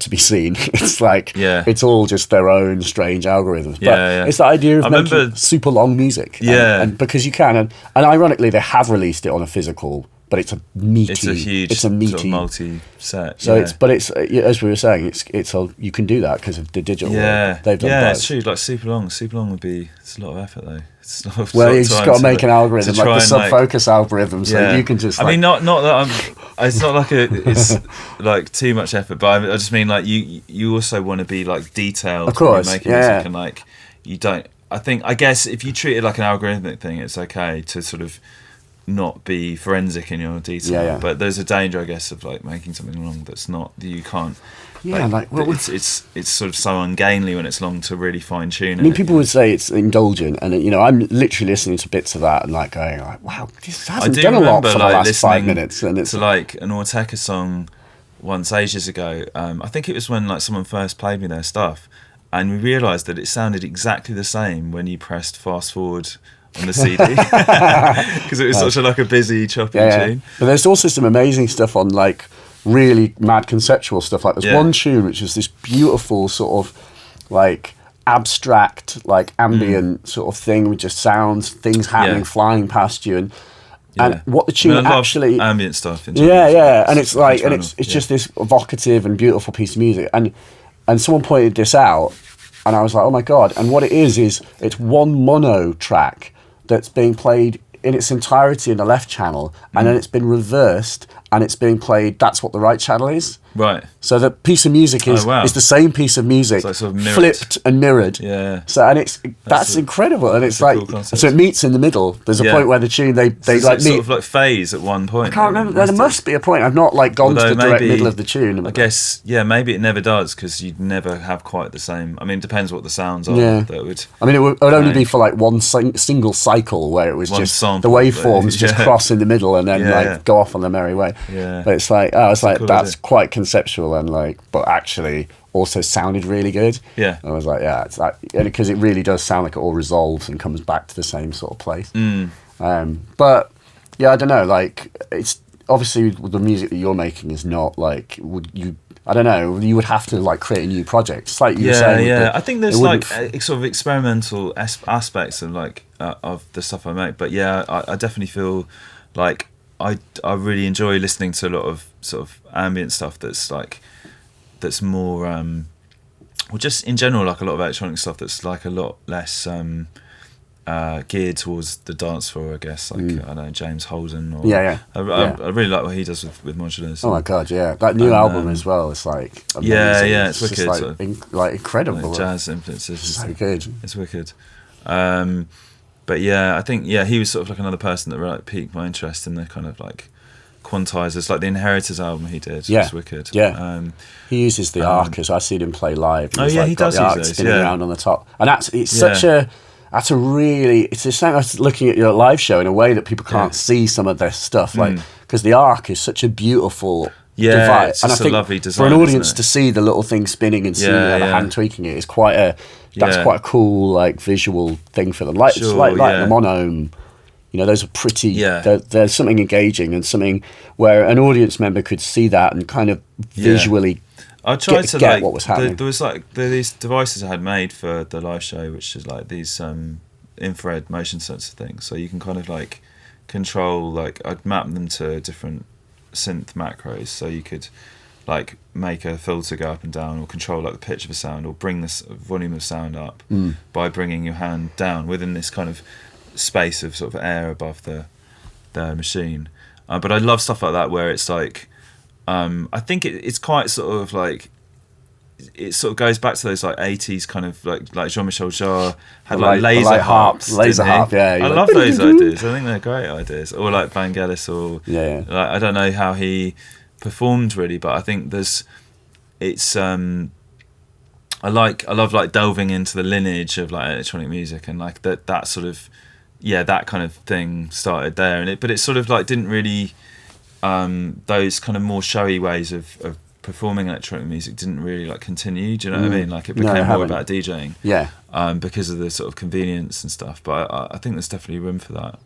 To be seen. It's like it's all just their own strange algorithms. But it's the idea of making super long music. Yeah. And because you can, and ironically they have released it on a physical, but it's a meaty. It's a huge It's a meaty sort of multi-set. So it's as we were saying, it's you can do that because of the digital. Yeah, world. They've done yeah, both. it's true. Like super long would be. It's a lot of effort though. It's a lot of Well, you just got to make an algorithm like the try and, sub-focus algorithm, so you can just. I mean, not that it's not like it's like too much effort, but I just mean like you also want to be like detailed. Of course, when you're making music, and like you don't. I guess if you treat it like an algorithmic thing, it's okay to sort of not be forensic in your detail. Yeah. But there's a danger, I guess, of like making something wrong that's not that you can't. Yeah, it's sort of so ungainly when it's long to really fine tune. I mean, people would say it's indulgent, and I'm literally listening to bits of that and like going, like, "Wow, this hasn't done a lot for the last 5 minutes." And it's like an Ortega song once ages ago. I think it was when like someone first played me their stuff, and we realised that it sounded exactly the same when you pressed fast forward on the CD because it was such a busy choppy tune. But there's also some amazing stuff on like really mad conceptual stuff. Like there's one tune which is this beautiful sort of like abstract, like ambient sort of thing with just sounds, things happening, flying past you, and what the tune actually ambient stuff. And it's like and it's just this evocative and beautiful piece of music, and someone pointed this out, and I was like, oh my god! And what it is it's one mono track that's being played in its entirety in the left channel, and then it's been reversed and it's being played. That's what the right channel is. Right. So the piece of music is the same piece of music, like sort of flipped and mirrored. Yeah. So and that's incredible, and it's like cool so it meets in the middle. There's a point where the tune they like meet. Sort of like phase at one point. I can't remember. There must be a point. I've not like gone to the direct middle of the tune. I guess maybe it never does because you'd never have quite the same. I mean, it depends what the sounds are. Yeah. That would. I mean, it would only be for like one single cycle where it was just sample, the waveforms just cross in the middle and then like go off on their merry way. Yeah. But it's like Cool that's idea. quite conceptual and like, but actually also sounded really good. Yeah. And I was like, it's like because it really does sound like it all resolves and comes back to the same sort of place. But yeah, I don't know. Like it's obviously the music that you're making is not like I don't know. You would have to like create a new project. It's like you were saying. I think there's like sort of experimental aspects of like of the stuff I make. But yeah, I definitely feel like I really enjoy listening to a lot of sort of ambient stuff that's more well, just in general, like a lot of electronic stuff that's like a lot less geared towards the dance floor, I guess. Like I don't know, James Holden. Or, I really like what he does with Modulars. Oh my god, yeah, that new album as well. It's like amazing. It's wicked. Just like, like incredible. Like jazz influences. It's so good. It's wicked. But yeah, I think he was sort of like another person that really like piqued my interest in the kind of like quantizers, like the Inheritors album he did. Was wicked. Yeah. He uses the arc as I've seen him play live. He does the use arc those, spinning around on the top, and it's such a. That's a really. It's the same as looking at your live show in a way that people can't see some of their stuff, like because the arc is such a beautiful device, it's and I just think a lovely design, for an audience to see the little thing spinning and see the hand tweaking it is quite a. That's quite a cool like visual thing for them. Like it's like the monome. You know, those are pretty. There's something engaging and something where an audience member could see that and kind of visually. I tried to get what was happening. There was like these devices I had made for the live show, which is like these infrared motion sensor things. So you can kind of like control, like I'd map them to different synth macros. So you could like make a filter go up and down, or control like the pitch of a sound, or bring this volume of sound up by bringing your hand down within this kind of space of sort of air above the machine. But I love stuff like that where it's like. I think it's quite sort of like it sort of goes back to those like 80s kind of like Jean-Michel Jarre had like laser harps. Laser harp, I love those ideas. I think they're great ideas. Or like Vangelis, or like, I don't know how he performed really, but I think it's I love like delving into the lineage of like electronic music, and like that sort of that kind of thing started there, but it sort of like didn't really those kind of more showy ways of performing electronic music didn't really like continue. Do you know what I mean? Like it became more about DJing. Yeah. Because of the sort of convenience and stuff. But I think there's definitely room for that.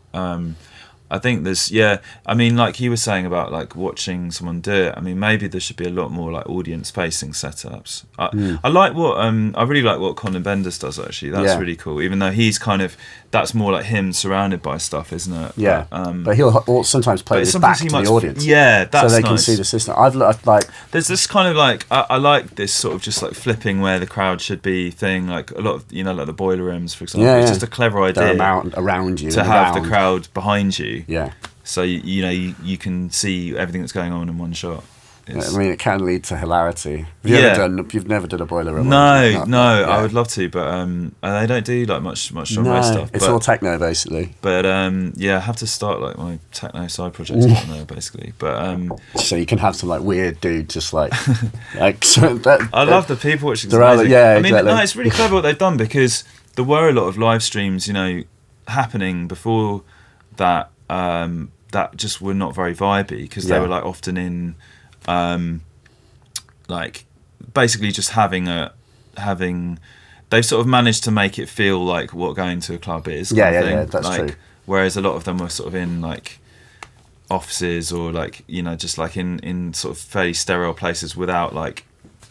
I think there's, I mean, like you were saying about like watching someone do it. I mean, maybe there should be a lot more like audience facing setups. I like what I really like what Colin Bendis does actually. That's really cool. Even though he's kind of, that's more like him surrounded by stuff, isn't it? Yeah. But he'll sometimes play with his back to the audience. Yeah, that's so they nice. can see the system. I've like. There's this kind of like I like this sort of just like flipping where the crowd should be thing. Like a lot of like the boiler rooms, for example. It's just a clever idea around you to have the crowd behind you. Yeah. So you can see everything that's going on in one shot. I mean, it can lead to hilarity. You've never done a boiler room? No. I would love to, but they don't do like much drum bass stuff. It's all techno basically. But I have to start like my techno side projects on there basically. But so you can have some like weird dude just like so that, I love the people watching. I mean, exactly. No, it's really clever what they've done because there were a lot of live streams, happening before that. That just were not very vibey because they were like often in like basically just having they've sort of managed to make it feel like what going to a club is. That's like, true. Whereas a lot of them were sort of in like offices or like just like in sort of fairly sterile places without like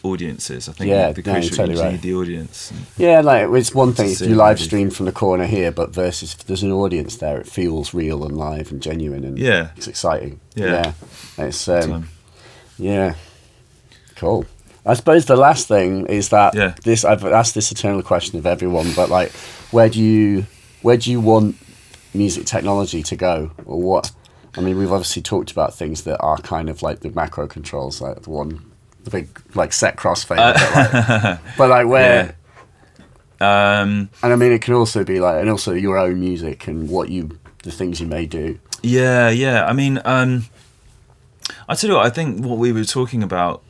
audiences. I think the crucial you need the audience. Like it's one thing if you live stream from the corner here, but versus if there's an audience there, it feels real and live and genuine, and it's exciting. It's cool. I suppose the last thing is that I've asked this eternal question of everyone, but like where do you want music technology to go, or what? I mean, we've obviously talked about things that are kind of like the macro controls, like the big like set crossfader, but like where and I mean it can also be like, and also your own music and the things you may do. I mean I tell you what, I think what we were talking about,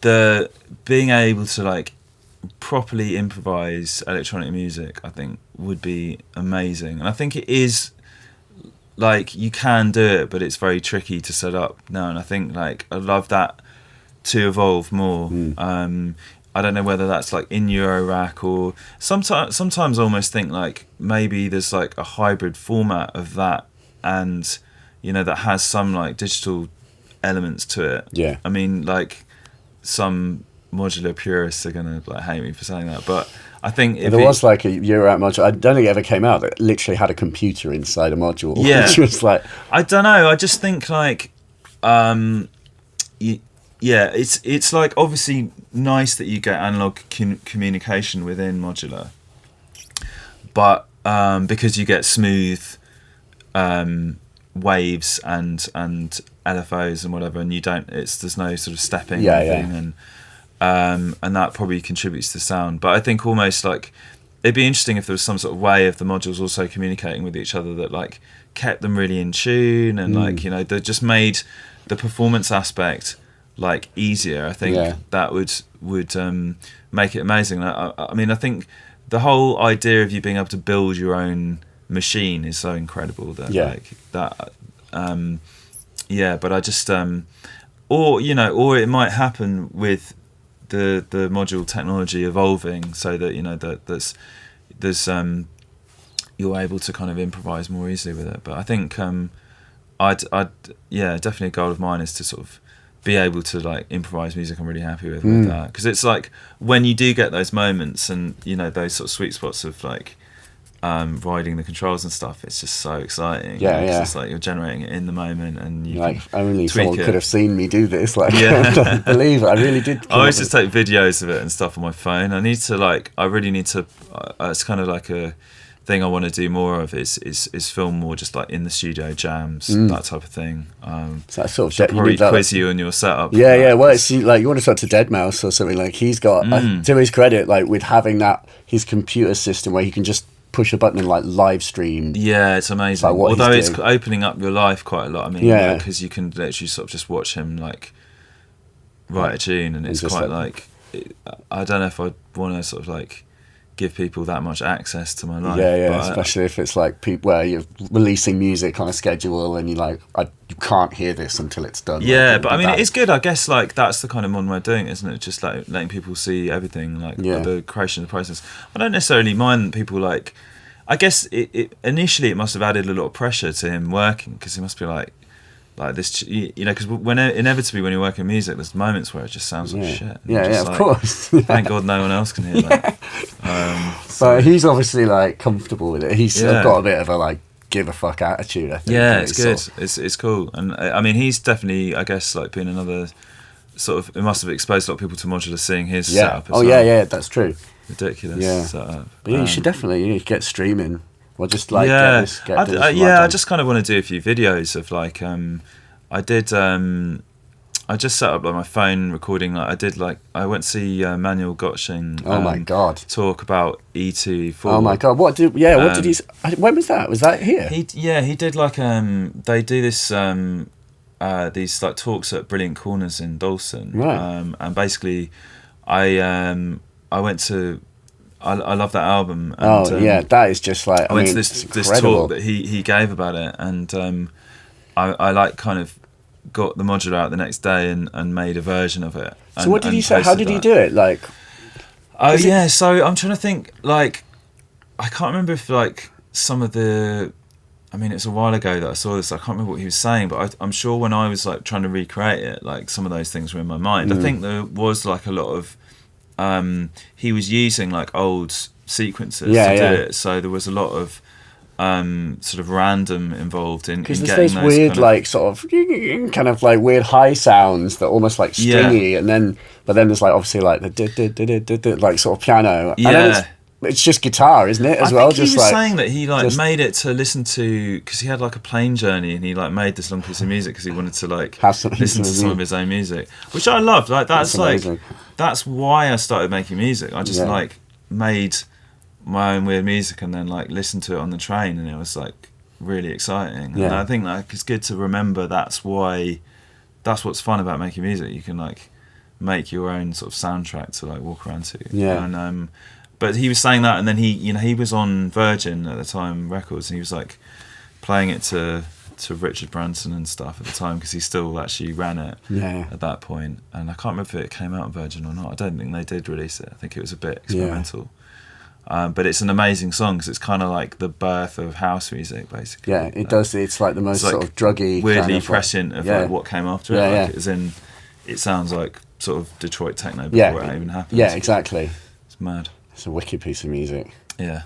the being able to like properly improvise electronic music, I think would be amazing. And I think it is, like, you can do it, but it's very tricky to set up now. And I think like I'd love that to evolve more. I don't know whether that's like in Eurorack or sometimes I almost think like maybe there's like a hybrid format of that, and that has some like digital elements to it. I mean, like some modular purists are gonna like hate me for saying that, but I think if there was like a Eurorack module, I don't think it ever came out, that literally had a computer inside a module. Which was like, I don't know, I just think like it's like obviously nice that you get analog communication within modular, but because you get smooth waves and LFOs and whatever, and there's no sort of stepping thing, and that probably contributes to sound. But I think almost like it'd be interesting if there was some sort of way of the modules also communicating with each other that like kept them really in tune, and like that just made the performance aspect like easier. I think that would make it amazing. I mean, I think the whole idea of you being able to build your own machine is so incredible that like that but I just or it might happen with the module technology evolving so that there's you're able to kind of improvise more easily with it. But I think I'd definitely a goal of mine is to sort of be able to like improvise music. I'm really happy with that, because it's like when you do get those moments and those sort of sweet spots of like riding the controls and stuff, it's just so exciting. It's like you're generating it in the moment, and you like can only tweak someone it. could have seen me do this. Like, I don't believe it. I really did. I always just take videos of it and stuff on my phone. I really need to. It's kind of like a thing I want to do more of is film more just like in the studio jams, that type of thing. So that sort of probably quiz you on your setup. Well, it's like you want to start to Deadmau5 or something. Like he's got to his credit, like with having that his computer system where he can just push a button and like live stream. It's amazing. Like although it's opening up your life quite a lot. I mean, because you can literally sort of just watch him like write a tune, and it's quite like I don't know if I'd want to sort of like give people that much access to my life. Yeah, especially if it's like where you're releasing music on a schedule and you're like, you can't hear this until it's done. Yeah, like, but I mean, it's good. I guess like that's the kind of modern way of doing it, isn't it? Just like letting people see everything, like the creation of the process. I don't necessarily mind people like. I guess it initially it must have added a lot of pressure to him working, because he must be like this, because inevitably when you're working music, there's moments where it just sounds like shit. Of course. Thank God no one else can hear that. But he's obviously like comfortable with it. He's got a bit of a like give a fuck attitude, I think. Yeah, it's good. It's cool. And I mean, he's definitely, I guess, like been another sort of, it must have exposed a lot of people to Modular seeing his setup as well. Yeah, that's true. Ridiculous setup. But you should definitely get streaming. Or just like I just kind of want to do a few videos of like I just set up like my phone recording. Like I went to see Manuel Gottsching. Oh my god! Talk about E2 E4. Oh my god! What did he? When was that? Was that here? He did like they do this these like talks at Brilliant Corners in Dalston. Right. And basically, I went to. I love that album. And, that is just like I went mean, to this talk that he gave about it, and I like kind of got the Modular out the next day and made a version of it. So what did he say? How did he do it? Like, so I'm trying to think. Like, I can't remember if like some of the. I mean, it's a while ago that I saw this. I can't remember what he was saying, but I'm sure when I was like trying to recreate it, like some of those things were in my mind. I think there was like a lot of. He was using like old sequences to do it, so there was a lot of sort of random involved in because getting there's those weird like sort of kind of like weird high sounds that almost like stringy, and then there's like obviously like the like sort of piano, and then it's just guitar, isn't it? As well, he was saying that he like made it to listen to because he had like a plane journey, and he like made this long piece of music because he wanted to like listen to some of his own music, which I loved. Like that's like that's why I started making music. I just like made my own weird music and then like listened to it on the train, and it was like really exciting. And I think like it's good to remember that's what's fun about making music. You can like make your own sort of soundtrack to like walk around to. And but he was saying that, and then he was on Virgin at the time Records, and he was like playing it to Richard Branson and stuff at the time because he still actually ran it at that point. And I can't remember if it came out on Virgin or not. I don't think they did release it. I think it was a bit experimental. But it's an amazing song because it's kind of like the birth of house music, basically. Yeah, it does. It's like the most sort of druggy, weirdly kind of prescient of like what came after it. Like, as in, it sounds like sort of Detroit techno before it even happens. Yeah, exactly. It's mad. It's a wicked piece of music. Yeah.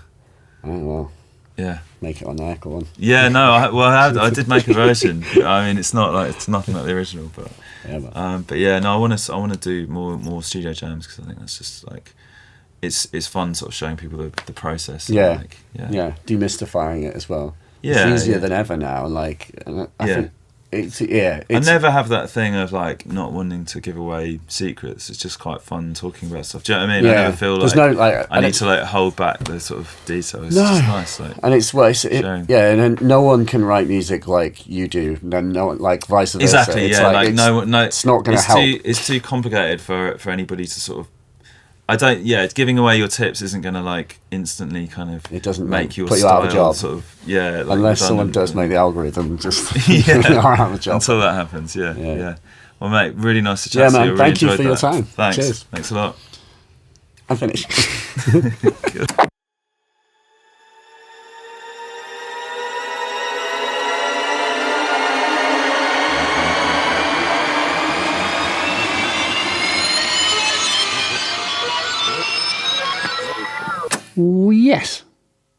Oh well. Yeah. Make it on there, go on. Yeah, no, I did make a version. I mean, it's nothing like the original, but I want to do more studio jams because I think that's just like it's fun sort of showing people the process. Demystifying it as well. Yeah, it's easier than ever now. Like, I think I never have that thing of like not wanting to give away secrets. It's just quite fun talking about stuff. Do you know what I mean? I never feel like I need to like hold back the sort of details. It's just nice. Like, and and then no one can write music like you do. Then no one, like vice versa. Exactly. It's it's not going to help. It's too complicated for anybody to sort of. Giving away your tips isn't going to like instantly kind of it doesn't make your put you style out of a job. Sort of like unless someone does make the algorithm just out of a job until that happens. Yeah. Well, mate, really nice to chat to you. Man, thank you for your time. Thanks. Cheers. Thanks a lot. I'm finished. Good. Yes,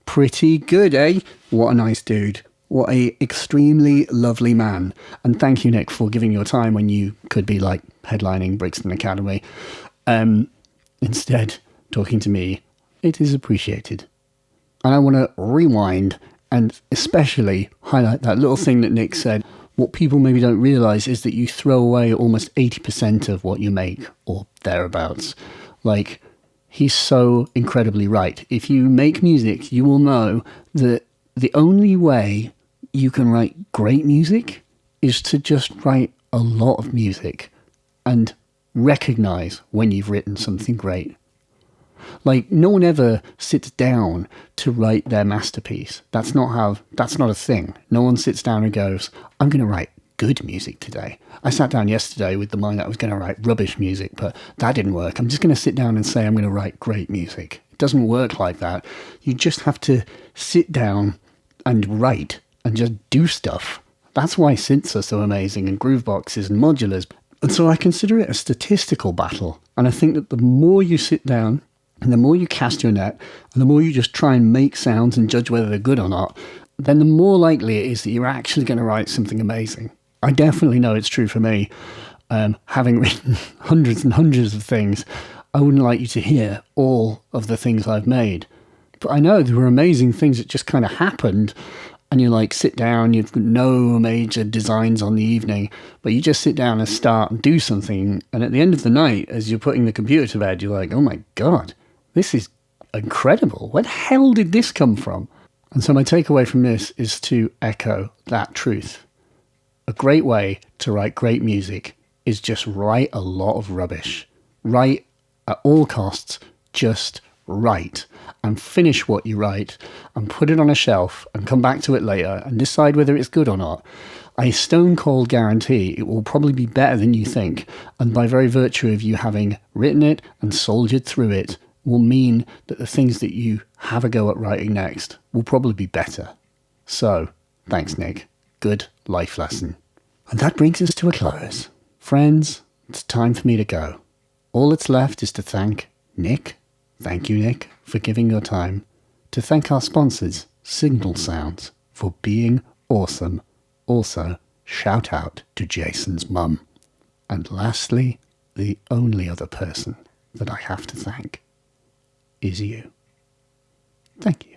pretty good, eh? What a nice dude. What a extremely lovely man. And thank you, Nick, for giving your time when you could be like headlining Brixton Academy. Instead, talking to me, it is appreciated. And I want to rewind and especially highlight that little thing that Nick said. What people maybe don't realise is that you throw away almost 80% of what you make or thereabouts. Like, he's so incredibly right. If you make music, you will know that the only way you can write great music is to just write a lot of music and recognise when you've written something great. Like, no one ever sits down to write their masterpiece. That's not a thing. No one sits down and goes, I'm going to write good music today. I sat down yesterday with the mind that I was going to write rubbish music, but that didn't work. I'm just going to sit down and say I'm going to write great music. It doesn't work like that. You just have to sit down and write and just do stuff. That's why synths are so amazing, and groove boxes and modulars. And so I consider it a statistical battle. And I think that the more you sit down and the more you cast your net and the more you just try and make sounds and judge whether they're good or not, then the more likely it is that you're actually going to write something amazing. I definitely know it's true for me. Having written hundreds and hundreds of things, I wouldn't like you to hear all of the things I've made. But I know there were amazing things that just kind of happened, and you like sit down, you've got no major designs on the evening, but you just sit down and start and do something, and at the end of the night, as you're putting the computer to bed, you're like, oh my God, this is incredible. Where the hell did this come from? And so my takeaway from this is to echo that truth. A great way to write great music is just write a lot of rubbish. Write at all costs, just write, and finish what you write and put it on a shelf and come back to it later and decide whether it's good or not. I stone cold guarantee it will probably be better than you think, and by very virtue of you having written it and soldiered through it will mean that the things that you have a go at writing next will probably be better. So, thanks Nick. Good life lesson. And that brings us to a close. Friends, it's time for me to go. All that's left is to thank Nick. Thank you, Nick, for giving your time. To thank our sponsors, Signal Sounds, for being awesome. Also, shout out to Jason's mum. And lastly, the only other person that I have to thank is you. Thank you.